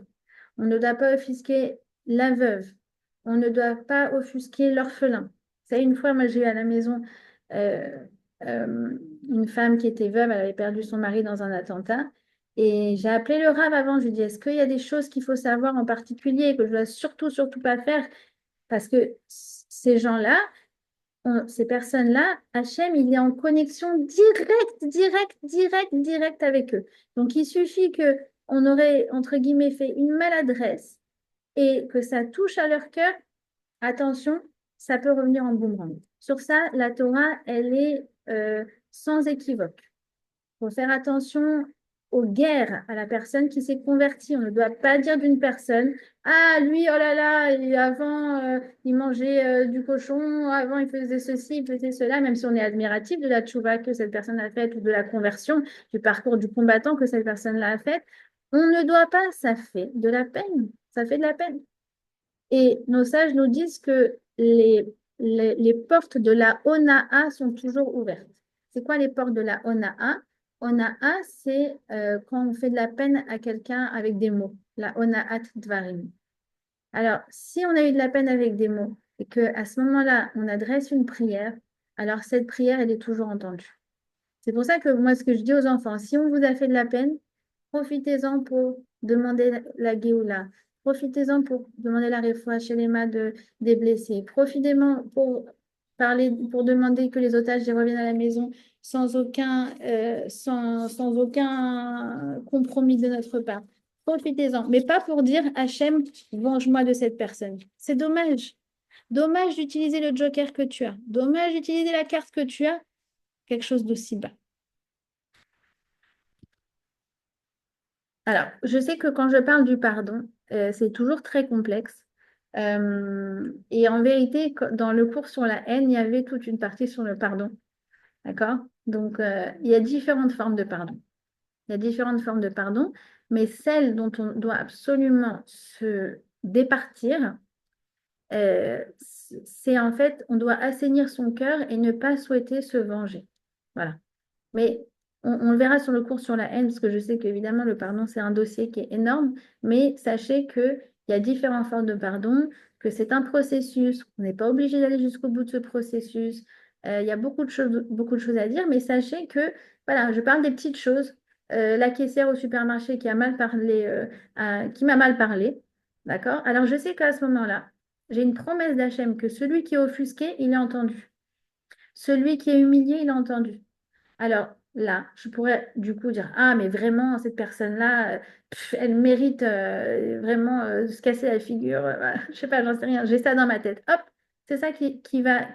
On ne doit pas offusquer la veuve. On ne doit pas offusquer l'orphelin. Ça, une fois, moi, j'ai eu à la maison euh, une femme qui était veuve, elle avait perdu son mari dans un attentat. Et j'ai appelé le rave avant, je lui ai dit, est-ce qu'il y a des choses qu'il faut savoir en particulier que je dois surtout, surtout pas faire? Parce que ces gens-là, ces personnes-là, Hachem, il est en connexion directe avec eux. Donc, il suffit que on aurait, entre guillemets, fait une maladresse et que ça touche à leur cœur, attention, ça peut revenir en boomerang. Sur ça, la Torah, elle est sans équivoque. Il faut faire attention aux guerres, à la personne qui s'est convertie. On ne doit pas dire d'une personne, ah, lui, oh là là, avant, il mangeait du cochon, avant, il faisait ceci, il faisait cela, même si on est admiratif de la tchouva que cette personne a faite ou de la conversion, du parcours du combattant que cette personne-là a fait. On ne doit pas, ça fait de la peine. Ça fait de la peine. Et nos sages nous disent que les portes de la Onaa sont toujours ouvertes. C'est quoi les portes de la Onaa? Onaa, c'est quand on fait de la peine à quelqu'un avec des mots. La Onaat Dvarim. Alors, si on a eu de la peine avec des mots et qu'à ce moment-là, on adresse une prière, alors cette prière, elle est toujours entendue. C'est pour ça que moi, ce que je dis aux enfants, si on vous a fait de la peine, profitez-en pour demander la Géoula. Profitez-en pour demander la réfoua chez les mains des blessés. Profitez-en pour parler, pour demander que les otages y reviennent à la maison sans aucun compromis de notre part. Profitez-en, mais pas pour dire Hachem, venge-moi de cette personne. C'est dommage. Dommage d'utiliser le joker que tu as. Dommage d'utiliser la carte que tu as. Quelque chose d'aussi bas. Alors, je sais que quand je parle du pardon, c'est toujours très complexe. Et en vérité, dans le cours sur la haine, il y avait toute une partie sur le pardon. D'accord? Donc, il y a différentes formes de pardon. Il y a différentes formes de pardon, mais celle dont on doit absolument se départir, c'est en fait, on doit assainir son cœur et ne pas souhaiter se venger. Voilà. Mais on le verra sur le cours sur la haine, parce que je sais qu'évidemment, le pardon, c'est un dossier qui est énorme, mais sachez qu'il y a différentes formes de pardon, que c'est un processus, on n'est pas obligé d'aller jusqu'au bout de ce processus. Il y a beaucoup de choses à dire, mais sachez que, voilà, je parle des petites choses. La caissière au supermarché qui a mal parlé, qui m'a mal parlé, d'accord? Alors, je sais qu'à ce moment-là, j'ai une promesse d'Hachem que celui qui est offusqué, il est entendu. Celui qui est humilié, il est entendu. Alors là, je pourrais du coup dire, ah, mais vraiment, cette personne-là, elle mérite vraiment se casser la figure. Voilà. Je sais pas, j'en sais rien. J'ai ça dans ma tête. Hop, c'est ça qui va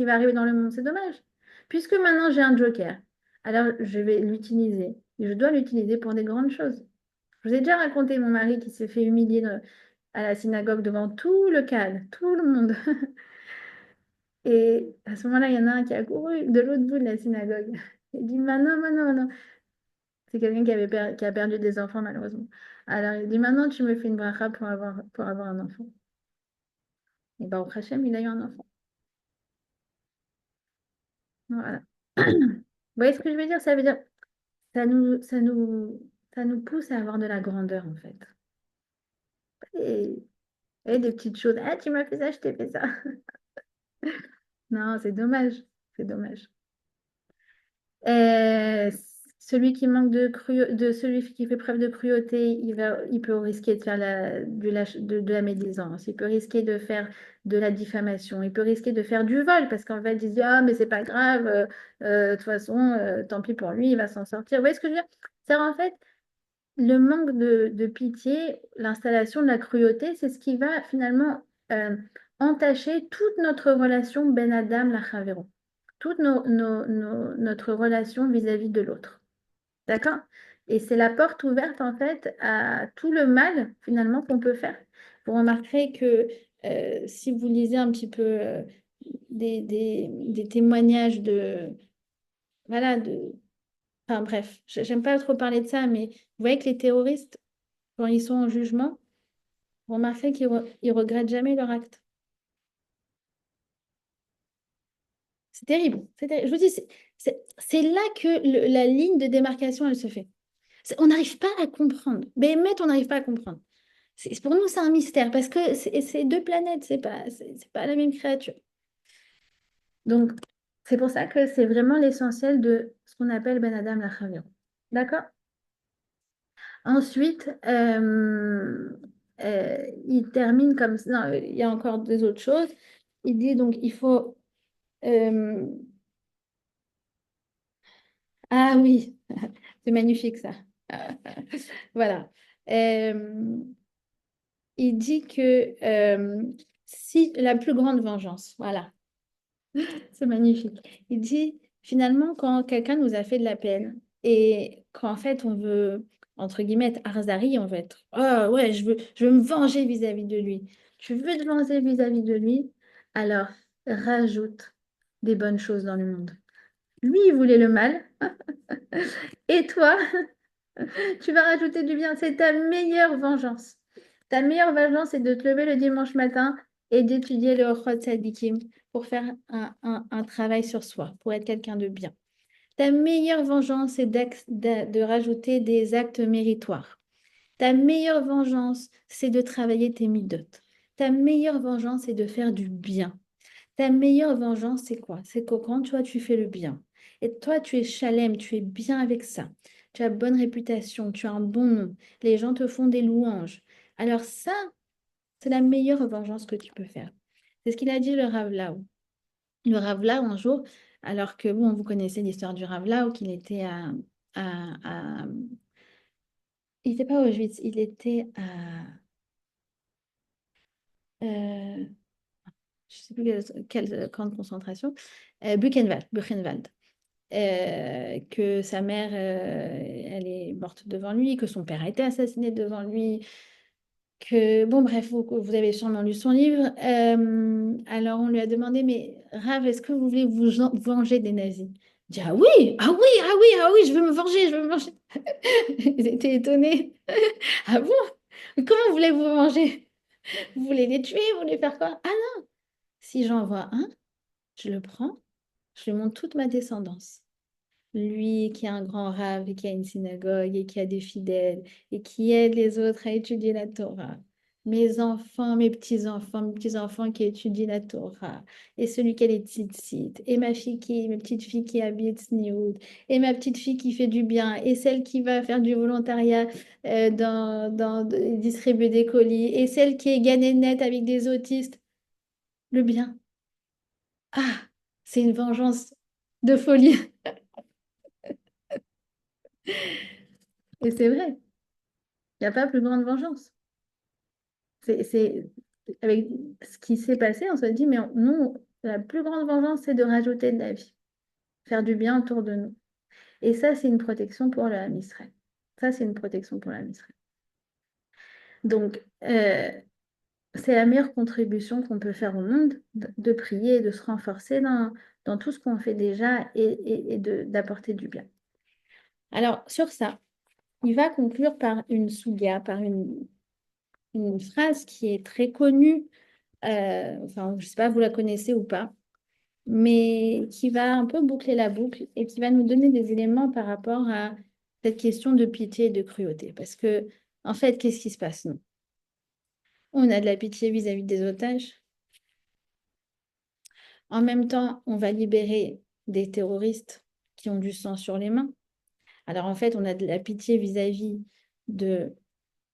arriver dans le monde. C'est dommage. puisque maintenant j'ai un joker, alors je vais l'utiliser. Et je dois l'utiliser pour des grandes choses. Je vous ai déjà raconté mon mari qui s'est fait humilier à la synagogue devant tout le cadre, tout le monde. Et à ce moment-là, il y en a un qui a couru de l'autre bout de la synagogue. Il dit, maintenant, maintenant, maintenant. C'est quelqu'un qui a perdu des enfants, malheureusement. Alors, il dit, maintenant, tu me fais une bracha pour avoir un enfant. Et bah, au Hachem, il a eu un enfant. Voilà. Vous voyez ce que je veux dire? Ça veut dire, ça nous, ça nous, ça nous pousse à avoir de la grandeur, en fait. Et, et des petites choses. Ah, tu m'as fait ça, je t'ai fait ça. Non, c'est dommage. C'est dommage. Euh, celui qui fait preuve de cruauté, il peut risquer de faire de la médisance, il peut risquer de faire de la diffamation, il peut risquer de faire du vol, parce qu'en fait, il se dit, ah, mais c'est pas grave, de toute façon, tant pis pour lui, il va s'en sortir. Vous voyez ce que je veux dire? C'est en fait le manque de pitié, l'installation de la cruauté, c'est ce qui va finalement entacher toute notre relation Ben Adam Lachavero, toute notre relation vis-à-vis de l'autre. D'accord? Et c'est la porte ouverte en fait à tout le mal finalement qu'on peut faire. Vous remarquerez que si vous lisez un petit peu des témoignages voilà, enfin bref, j'aime pas trop parler de ça, mais vous voyez que les terroristes, quand ils sont en jugement, vous remarquerez ils regrettent jamais leur acte. C'est terrible. Je vous dis, c'est là que la ligne de démarcation, elle se fait. On n'arrive pas à comprendre. Mais on n'arrive pas à comprendre. Pour nous, c'est un mystère parce que c'est deux planètes, c'est pas la même créature. Donc, c'est pour ça que c'est vraiment l'essentiel de ce qu'on appelle Ben Adam la Chaviro. D'accord? Ensuite, il termine comme ça. Non, il y a encore deux autres choses. Il dit donc il faut. euh, Ah oui, c'est magnifique ça. Voilà. Euh, il dit que si la plus grande vengeance, voilà, c'est magnifique. Il dit finalement quand quelqu'un nous a fait de la peine et qu'en fait on veut, entre guillemets, être Arzari, on veut être, oh ouais, je veux me venger vis-à-vis de lui. Tu veux te venger vis-à-vis de lui, alors rajoute des bonnes choses dans le monde. Lui, il voulait le mal, et toi, tu vas rajouter du bien. C'est ta meilleure vengeance. Ta meilleure vengeance, c'est de te lever le dimanche matin et d'étudier le Ochot Tzadikim pour faire un travail sur soi, pour être quelqu'un de bien. Ta meilleure vengeance, c'est de rajouter des actes méritoires. Ta meilleure vengeance, c'est de travailler tes midotes. Ta meilleure vengeance, c'est de faire du bien. Ta meilleure vengeance, c'est quoi? C'est que quand toi, tu fais le bien, et toi, tu es chalem, tu es bien avec ça, tu as bonne réputation, tu as un bon nom, les gens te font des louanges. Alors ça, c'est la meilleure vengeance que tu peux faire. C'est ce qu'il a dit le Rav Lao. Le Rav Lao, un jour, alors que, bon, vous connaissez l'histoire du Rav Lao, qu'il était il n'était pas à Auschwitz, il était euh, je ne sais plus quel camp de concentration, Buchenwald. Que sa mère, elle est morte devant lui, que son père a été assassiné devant lui, que, bon, bref, vous avez sûrement lu son livre. Alors, on lui a demandé, mais Rav, est-ce que vous voulez vous venger des nazis? Il dit, ah oui, ah oui, ah oui, ah oui, je veux me venger, je veux me venger. Ils étaient étonnés. Ah bon? Mais comment voulez-vous vous venger? Vous voulez les tuer? Vous voulez faire quoi? Ah non, si j'en vois un, je le prends, je lui montre toute ma descendance. Lui qui est un grand rave et qui a une synagogue et qui a des fidèles et qui aide les autres à étudier la Torah. Mes enfants, mes petits-enfants qui étudient la Torah. Et celui qui a les tzitzit. Et ma petite fille qui habite Sniout. Et ma petite fille qui fait du bien. Et celle qui va faire du volontariat distribuer des colis. Et celle qui est net avec des autistes. Le bien. Ah, c'est une vengeance de folie. Et c'est vrai. Il n'y a pas plus grande vengeance. C'est avec ce qui s'est passé, on se dit, mais nous, la plus grande vengeance, c'est de rajouter de la vie. faire du bien autour de nous. Et ça, c'est une protection pour le Ham Israël. Ça, c'est une protection pour le Ham Israël. Donc, c'est la meilleure contribution qu'on peut faire au monde, de prier et de se renforcer dans tout ce qu'on fait déjà et d'apporter du bien. Alors, sur ça, il va conclure par une souga, par une phrase qui est très connue, enfin, je ne sais pas, vous la connaissez ou pas, mais qui va un peu boucler la boucle et qui va nous donner des éléments par rapport à cette question de pitié et de cruauté. Parce que, en fait, qu'est-ce qui se passe, nous? On a de la pitié vis-à-vis des otages. En même temps, on va libérer des terroristes qui ont du sang sur les mains. Alors, en fait, on a de la pitié vis-à-vis de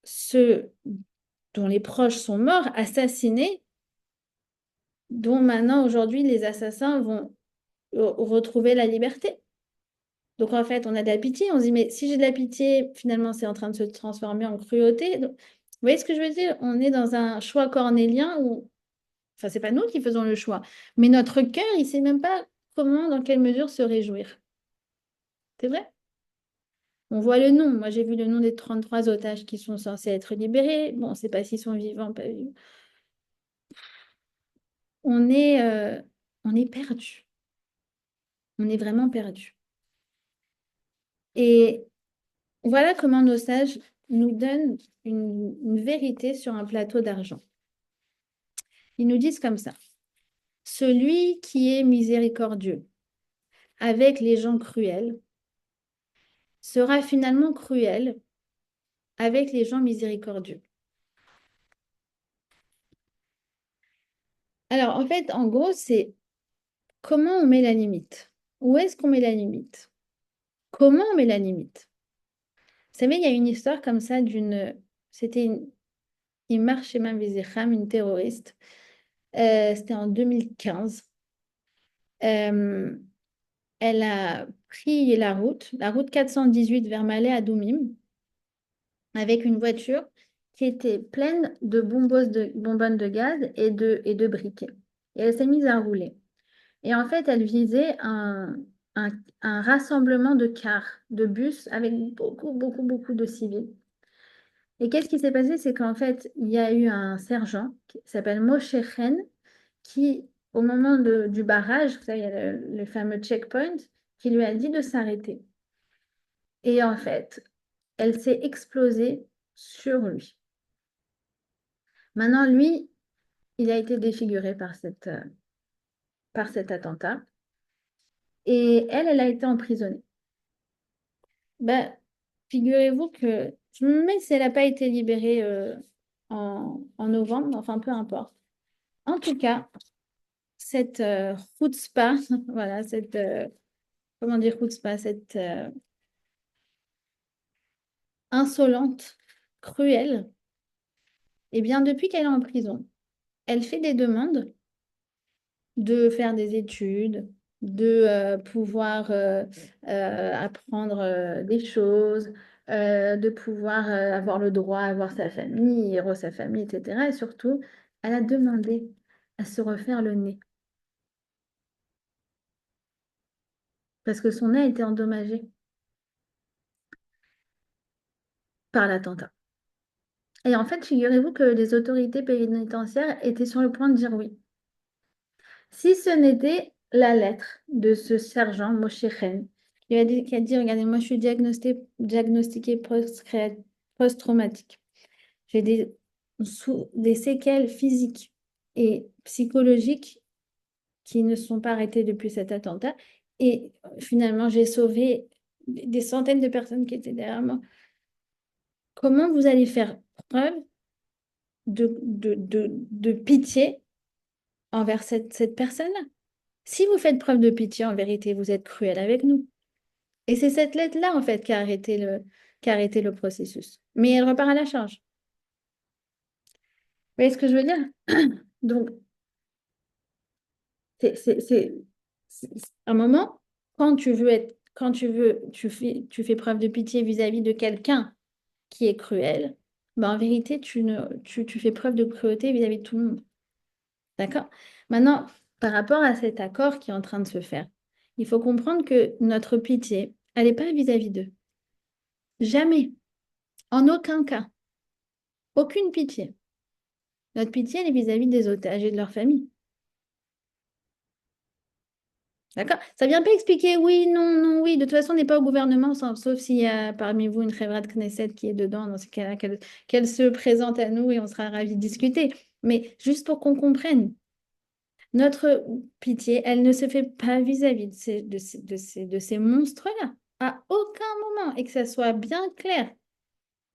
ceux dont les proches sont morts, assassinés, dont maintenant, aujourd'hui, les assassins vont retrouver la liberté. Donc, en fait, on a de la pitié. On se dit, mais si j'ai de la pitié, finalement, c'est en train de se transformer en cruauté. Donc, vous voyez ce que je veux dire? On est dans un choix cornélien où, enfin, c'est pas nous qui faisons le choix, mais notre cœur, il sait même pas comment, dans quelle mesure se réjouir. C'est vrai? On voit le nom. Moi, j'ai vu le nom des 33 otages qui sont censés être libérés. Bon, on ne sait pas s'ils sont vivants, pas vivants. On est, euh, on est perdu. On est vraiment perdu. Et voilà comment nos sages nous donnent une vérité sur un plateau d'argent. Ils nous disent comme ça. Celui qui est miséricordieux avec les gens cruels sera finalement cruel avec les gens miséricordieux. Alors, en fait, en gros, c'est comment on met la limite? Où est-ce qu'on met la limite? Comment on met la limite? Vous savez, il y a une histoire comme ça C'était une marche chez Vizirham, une terroriste. C'était en 2015. Euh, Elle a pris la route 418 vers Malais à Doumim, avec une voiture qui était pleine de bonbonnes de gaz et de briquets. Et elle s'est mise à rouler. Et en fait, elle visait un rassemblement de cars, de bus avec beaucoup, beaucoup, beaucoup de civils. Et qu'est-ce qui s'est passé? C'est qu'en fait, il y a eu un sergent qui s'appelle Moshe Chen qui, au moment du barrage, vous savez, il y a le fameux checkpoint, qui lui a dit de s'arrêter. Et en fait, elle s'est explosée sur lui. Maintenant, lui, il a été défiguré par cet attentat. Et elle a été emprisonnée. Ben, figurez-vous que je me demande si elle n'a pas été libérée en novembre, enfin peu importe. En tout cas, cette chutzpah, voilà, comment dire chutzpah, cette insolente, cruelle, eh bien, depuis qu'elle est en prison, elle fait des demandes de faire des études, de pouvoir apprendre des choses, de pouvoir avoir le droit à voir sa famille, et sa famille, etc. Et surtout, elle a demandé à se refaire le nez parce que son nez a été endommagé par l'attentat. Et en fait, figurez-vous que les autorités pénitentiaires étaient sur le point de dire oui. Si ce n'était la lettre de ce sergent Moshe Chen, qui a dit, regardez, moi je suis diagnostiqué post-traumatique. J'ai des séquelles physiques et psychologiques qui ne sont pas arrêtées depuis cet attentat. Et finalement, j'ai sauvé des centaines de personnes qui étaient derrière moi. Comment vous allez faire preuve de pitié envers cette personne-là? Si vous faites preuve de pitié, en vérité, vous êtes cruel avec nous. Et c'est cette lettre-là, en fait, qui a arrêté le processus. Mais elle repart à la charge. Vous voyez ce que je veux dire? Donc, c'est un moment, quand tu fais preuve de pitié vis-à-vis de quelqu'un qui est cruel, ben en vérité, tu fais preuve de cruauté vis-à-vis de tout le monde. D'accord? Maintenant, par rapport à cet accord qui est en train de se faire, Il faut comprendre que notre pitié, elle n'est pas vis-à-vis d'eux. Jamais. En aucun cas. Aucune pitié. Notre pitié, elle est vis-à-vis des otages et de leur famille. D'accord? Ça ne vient pas expliquer oui, non, non, oui. De toute façon, on n'est pas au gouvernement, sauf s'il y a parmi vous une Khevrat Knesset qui est dedans. Dans ce cas-là, qu'elle se présente à nous et on sera ravis de discuter. Mais juste pour qu'on comprenne, notre pitié, elle ne se fait pas vis-à-vis de ces monstres-là. À aucun moment. Et que ça soit bien clair.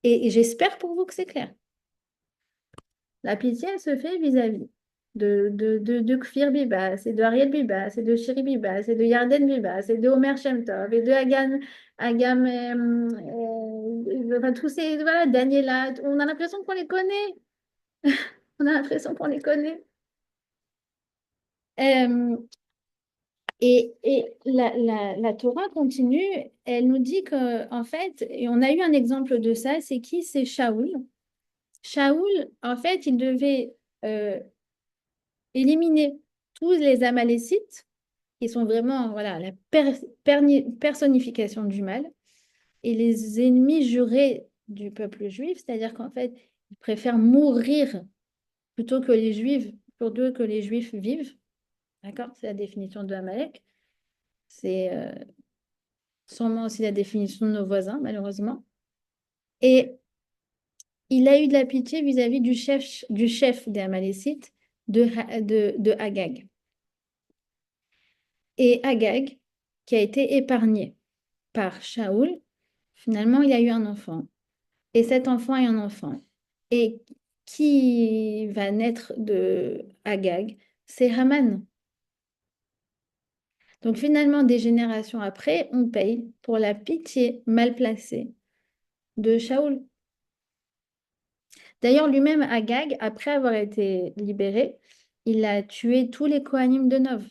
Et j'espère pour vous que c'est clair. La pitié, elle se fait vis-à-vis de Kfir Biba, c'est de Ariel Biba, c'est de Shiri Biba, c'est de Yarden Biba, c'est de Omer Shem Tov et de Agam, enfin, tous ces, voilà, Daniela, on a l'impression qu'on les connaît. On a l'impression qu'on les connaît. Euh, et la Torah continue, elle nous dit qu'en fait, et on a eu un exemple de ça, c'est qui? C'est Shaoul. Shaoul, en fait, il devait éliminer tous les Amalécites, qui sont vraiment voilà, la personnification du mal, et les ennemis jurés du peuple juif, c'est-à-dire qu'en fait, ils préfèrent mourir plutôt que les Juifs, plutôt que les Juifs vivent. D'accord? C'est la définition de Amalek. C'est sûrement aussi la définition de nos voisins, malheureusement. Et il a eu de la pitié vis-à-vis du chef des Amalécites, de Agag. Et Agag, qui a été épargné par Shaoul, finalement, il a eu un enfant. Et cet enfant est un enfant. Et qui va naître de Agag? C'est Haman. Donc finalement, des générations après, on paye pour la pitié mal placée de Shaoul. D'ailleurs, lui-même, Agag, après avoir été libéré, il a tué tous les Kohanim de Nov.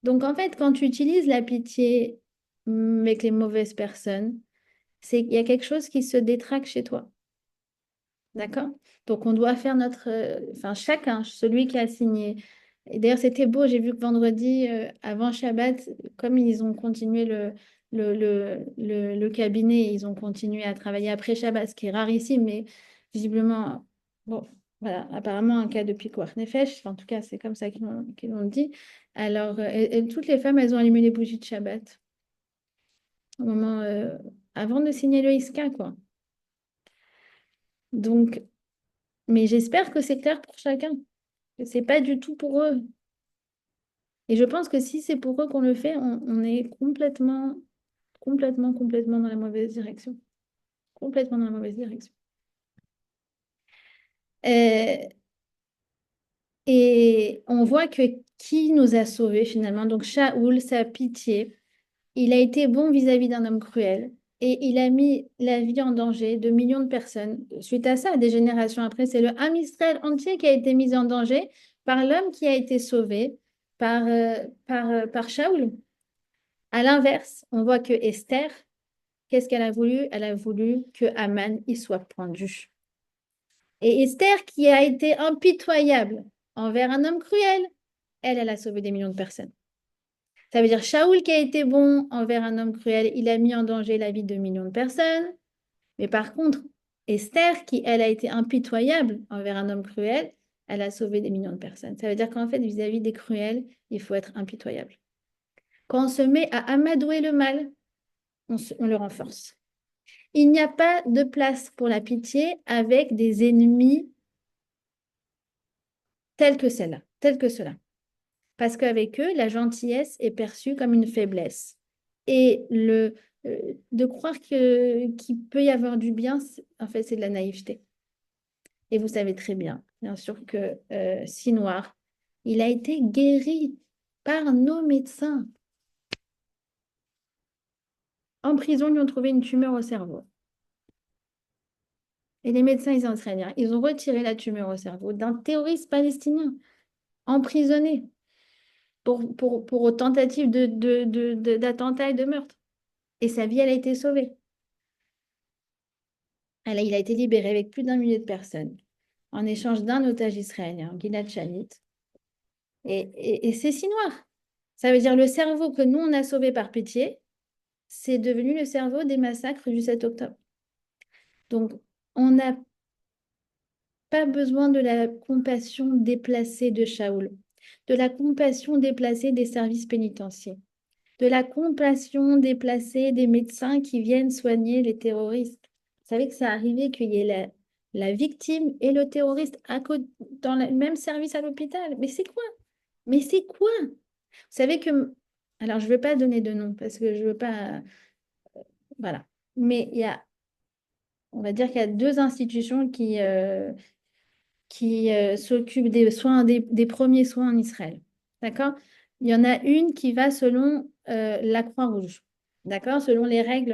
Donc en fait, quand tu utilises la pitié avec les mauvaises personnes, c'est qu'il y a quelque chose qui se détraque chez toi. D'accord? Donc, on doit faire enfin, chacun, celui qui a signé. Et d'ailleurs, c'était beau, j'ai vu que vendredi, avant Shabbat, comme ils ont continué le cabinet, ils ont continué à travailler après Shabbat, ce qui est rarissime, mais visiblement, bon, voilà, apparemment un cas de pikuach nefesh, enfin, en tout cas, c'est comme ça qu'ils l'ont dit. Alors, et toutes les femmes, elles ont allumé les bougies de Shabbat au moment, avant de signer le ISKA, quoi. Donc, mais j'espère que c'est clair pour chacun, que c'est pas du tout pour eux. Et je pense que si c'est pour eux qu'on le fait, on est complètement dans la mauvaise direction. Complètement dans la mauvaise direction. Euh, et on voit que qui nous a sauvés finalement? Donc Shaoul, sa pitié, il a été bon vis-à-vis d'un homme cruel. Et il a mis la vie en danger de millions de personnes. Suite à ça, des générations après, c'est le Ham Israël entier qui a été mis en danger par l'homme qui a été sauvé par Shaoul. À l'inverse, on voit que Esther, qu'est-ce qu'elle a voulu? Elle a voulu que Haman y soit pendu. Et Esther, qui a été impitoyable envers un homme cruel, elle a sauvé des millions de personnes. Ça veut dire Shaoul qui a été bon envers un homme cruel, il a mis en danger la vie de millions de personnes. Mais par contre, Esther, qui elle a été impitoyable envers un homme cruel, elle a sauvé des millions de personnes. Ça veut dire qu'en fait, vis-à-vis des cruels, il faut être impitoyable. Quand on se met à amadouer le mal, on le renforce. Il n'y a pas de place pour la pitié avec des ennemis tels que celle-là, tels que cela. Parce qu'avec eux, la gentillesse est perçue comme une faiblesse. Et de croire qu'il peut y avoir du bien, en fait, c'est de la naïveté. Et vous savez très bien, bien sûr, que Sinoir, il a été guéri par nos médecins. En prison, ils lui ont trouvé une tumeur au cerveau. Et les médecins, ils entraînent rien. Ils ont retiré la tumeur au cerveau d'un terroriste palestinien emprisonné pour tentative d'attentat et de meurtre. Et sa vie, elle a été sauvée. Il a été libéré avec plus d'1 million de personnes en échange d'un otage israélien, Gilad Shalit. Et c'est si noir. Ça veut dire le cerveau que nous, on a sauvé par pitié, c'est devenu le cerveau des massacres du 7 octobre. Donc, on n'a pas besoin de la compassion déplacée de Shaoul, de la compassion déplacée des services pénitentiaires, de la compassion déplacée des médecins qui viennent soigner les terroristes. Vous savez que c'est arrivé qu'il y ait la victime et le terroriste dans le même service à l'hôpital. Mais c'est quoi? Mais c'est quoi? Vous savez que... Alors, je ne veux pas donner de nom parce que je ne veux pas... Voilà. Mais il y a, on va dire qu'il y a deux institutions qui s'occupe des soins, des premiers soins en Israël. D'accord? Il y en a une qui va selon la Croix-Rouge. D'accord? Selon les règles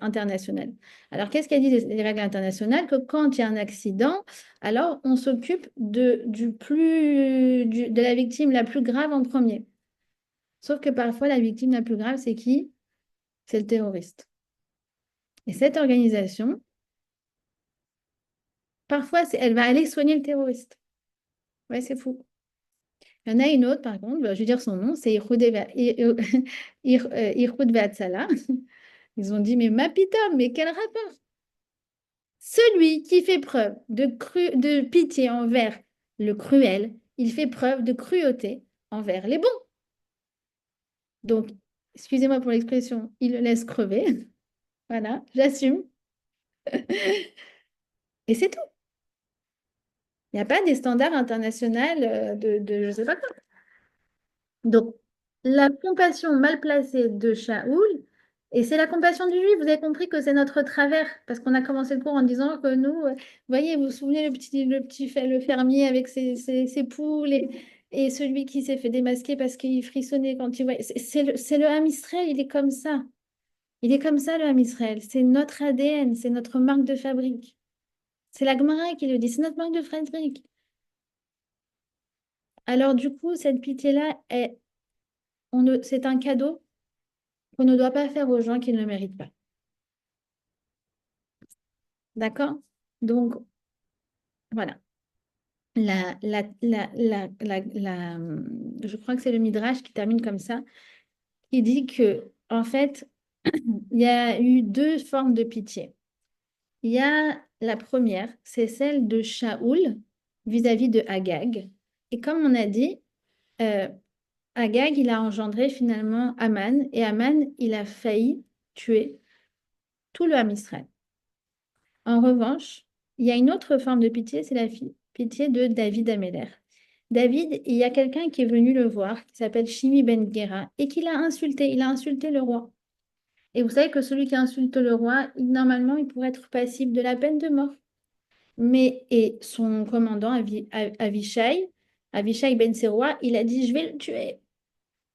internationales. Alors, qu'est-ce qu'elle dit les règles internationales? Que quand il y a un accident, alors on s'occupe de la victime la plus grave en premier. Sauf que parfois, la victime la plus grave, c'est qui? C'est le terroriste. Et cette organisation, parfois, elle va aller soigner le terroriste. Ouais, c'est fou. Il y en a une autre, par contre, bah, je vais dire son nom, c'est Irhoud Vehatsala. Ils ont dit, mais Mapitom, mais quel rapport? Celui qui fait preuve de pitié envers le cruel, il fait preuve de cruauté envers les bons. Donc, excusez-moi pour l'expression, il le laisse crever. Voilà, j'assume. Et c'est tout. Il n'y a pas des standards internationaux de je ne sais pas quoi. Donc, la compassion mal placée de Shaoul, et c'est la compassion du juif, vous avez compris que c'est notre travers, parce qu'on a commencé le cours en disant que nous, vous voyez, vous vous souvenez le fermier avec ses poules, et celui qui s'est fait démasquer parce qu'il frissonnait quand il voyait. C'est le Ham Israël, il est comme ça. Il est comme ça, le Ham Israël. C'est notre ADN, c'est notre marque de fabrique. C'est la Gemara qui le dit, c'est notre marque de fabrique. Alors, du coup, cette pitié-là, c'est un cadeau qu'on ne doit pas faire aux gens qui ne le méritent pas. D'accord? Donc, voilà. Je crois que c'est le Midrash qui termine comme ça. Il dit que, en fait, il y a eu deux formes de pitié. Il y a la première, c'est celle de Shaoul vis-à-vis de Agag. Et comme on a dit, euh, Agag, il a engendré finalement Aman, et Aman, il a failli tuer tout le Ham Israël. En revanche, il y a une autre forme de pitié, c'est la pitié de David Améler. David, il y a quelqu'un qui est venu le voir, qui s'appelle Shimi Ben Gera, et qui l'a insulté. Il a insulté le roi. Et vous savez que celui qui insulte le roi, normalement, il pourrait être passible de la peine de mort. Et son commandant, Avishai Ben Seroua, il a dit, je vais le tuer.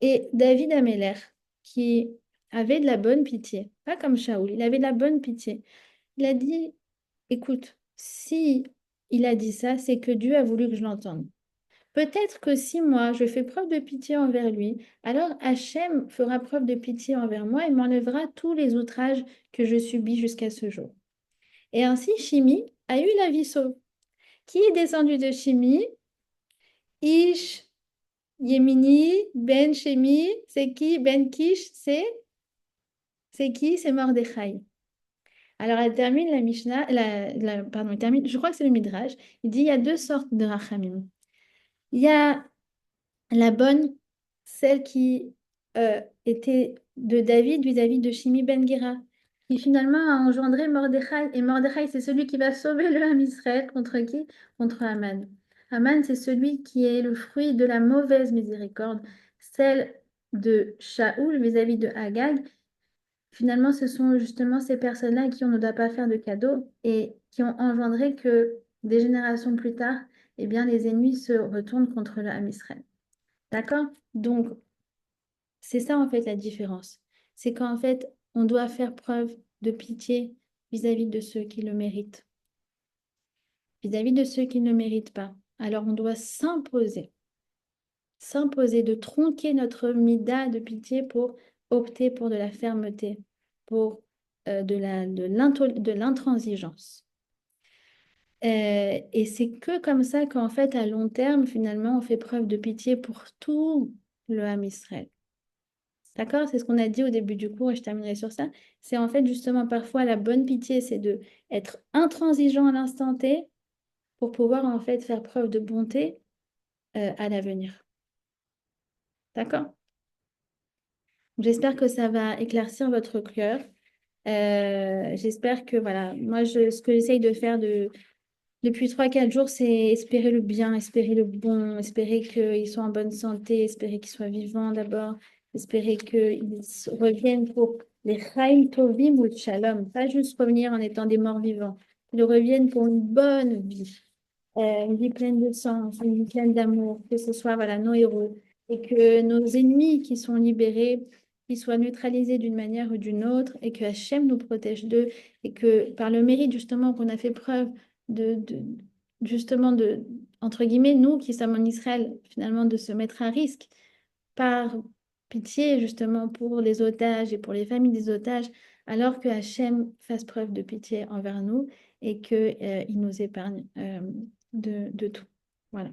Et David Améler, qui avait de la bonne pitié, pas comme Shaoul, il avait de la bonne pitié. Il a dit, écoute, si il a dit ça, c'est que Dieu a voulu que je l'entende. Peut-être que si moi, je fais preuve de pitié envers lui, alors Hachem fera preuve de pitié envers moi et m'enlèvera tous les outrages que je subis jusqu'à ce jour. Et ainsi, Shimi a eu la vie sauve. Qui est descendu de Shimi? Ish, Yemini, Ben Shemi, c'est qui? Ben Kish, c'est qui? C'est Mordechai. Alors, elle termine la Mishnah, pardon, elle termine, je crois que c'est le Midrash. Il dit il y a deux sortes de rachamim. Il y a la bonne, celle qui était de David vis-à-vis de Shimi Ben Gera, qui finalement a engendré Mordechai. Et Mordechai, c'est celui qui va sauver le Ham Israël contre qui? Contre Haman. Haman, c'est celui qui est le fruit de la mauvaise miséricorde, celle de Shaoul vis-à-vis de Agag. Finalement, ce sont justement ces personnes-là à qui on ne doit pas faire de cadeaux et qui ont engendré que des générations plus tard, eh bien, les ennemis se retournent contre le Ham Israël. D'accord? Donc, c'est ça en fait la différence. C'est qu'en fait, on doit faire preuve de pitié vis-à-vis de ceux qui le méritent, vis-à-vis de ceux qui ne le méritent pas. Alors, on doit s'imposer de tronquer notre mida de pitié pour opter pour de la fermeté, pour de l'intransigeance. Et c'est que comme ça qu'en fait, à long terme, finalement, on fait preuve de pitié pour tout le Ham Israël. D'accord? C'est ce qu'on a dit au début du cours et je terminerai sur ça. C'est en fait justement parfois la bonne pitié, c'est de être intransigeant à l'instant T pour pouvoir en fait faire preuve de bonté à l'avenir. D'accord? J'espère que ça va éclaircir votre cœur. J'espère que voilà, moi ce que j'essaye de faire depuis 3 4 jours, c'est espérer le bien, espérer le bon, espérer qu'ils soient en bonne santé, espérer qu'ils soient vivants d'abord, espérer qu'ils reviennent pour les Chaim Tovim ou le Shalom, pas juste revenir en étant des morts vivants, qu'ils reviennent pour une bonne vie, une vie pleine de sens, une vie pleine d'amour, que ce soit voilà, nos héros, et que nos ennemis qui sont libérés, qu'ils soient neutralisés d'une manière ou d'une autre, et que Hachem nous protège d'eux, et que par le mérite justement qu'on a fait preuve de justement de, entre guillemets, nous qui sommes en Israël, finalement, de se mettre à risque par pitié justement pour les otages et pour les familles des otages, alors que Hachem fasse preuve de pitié envers nous et qu'il il nous épargne de tout. Voilà.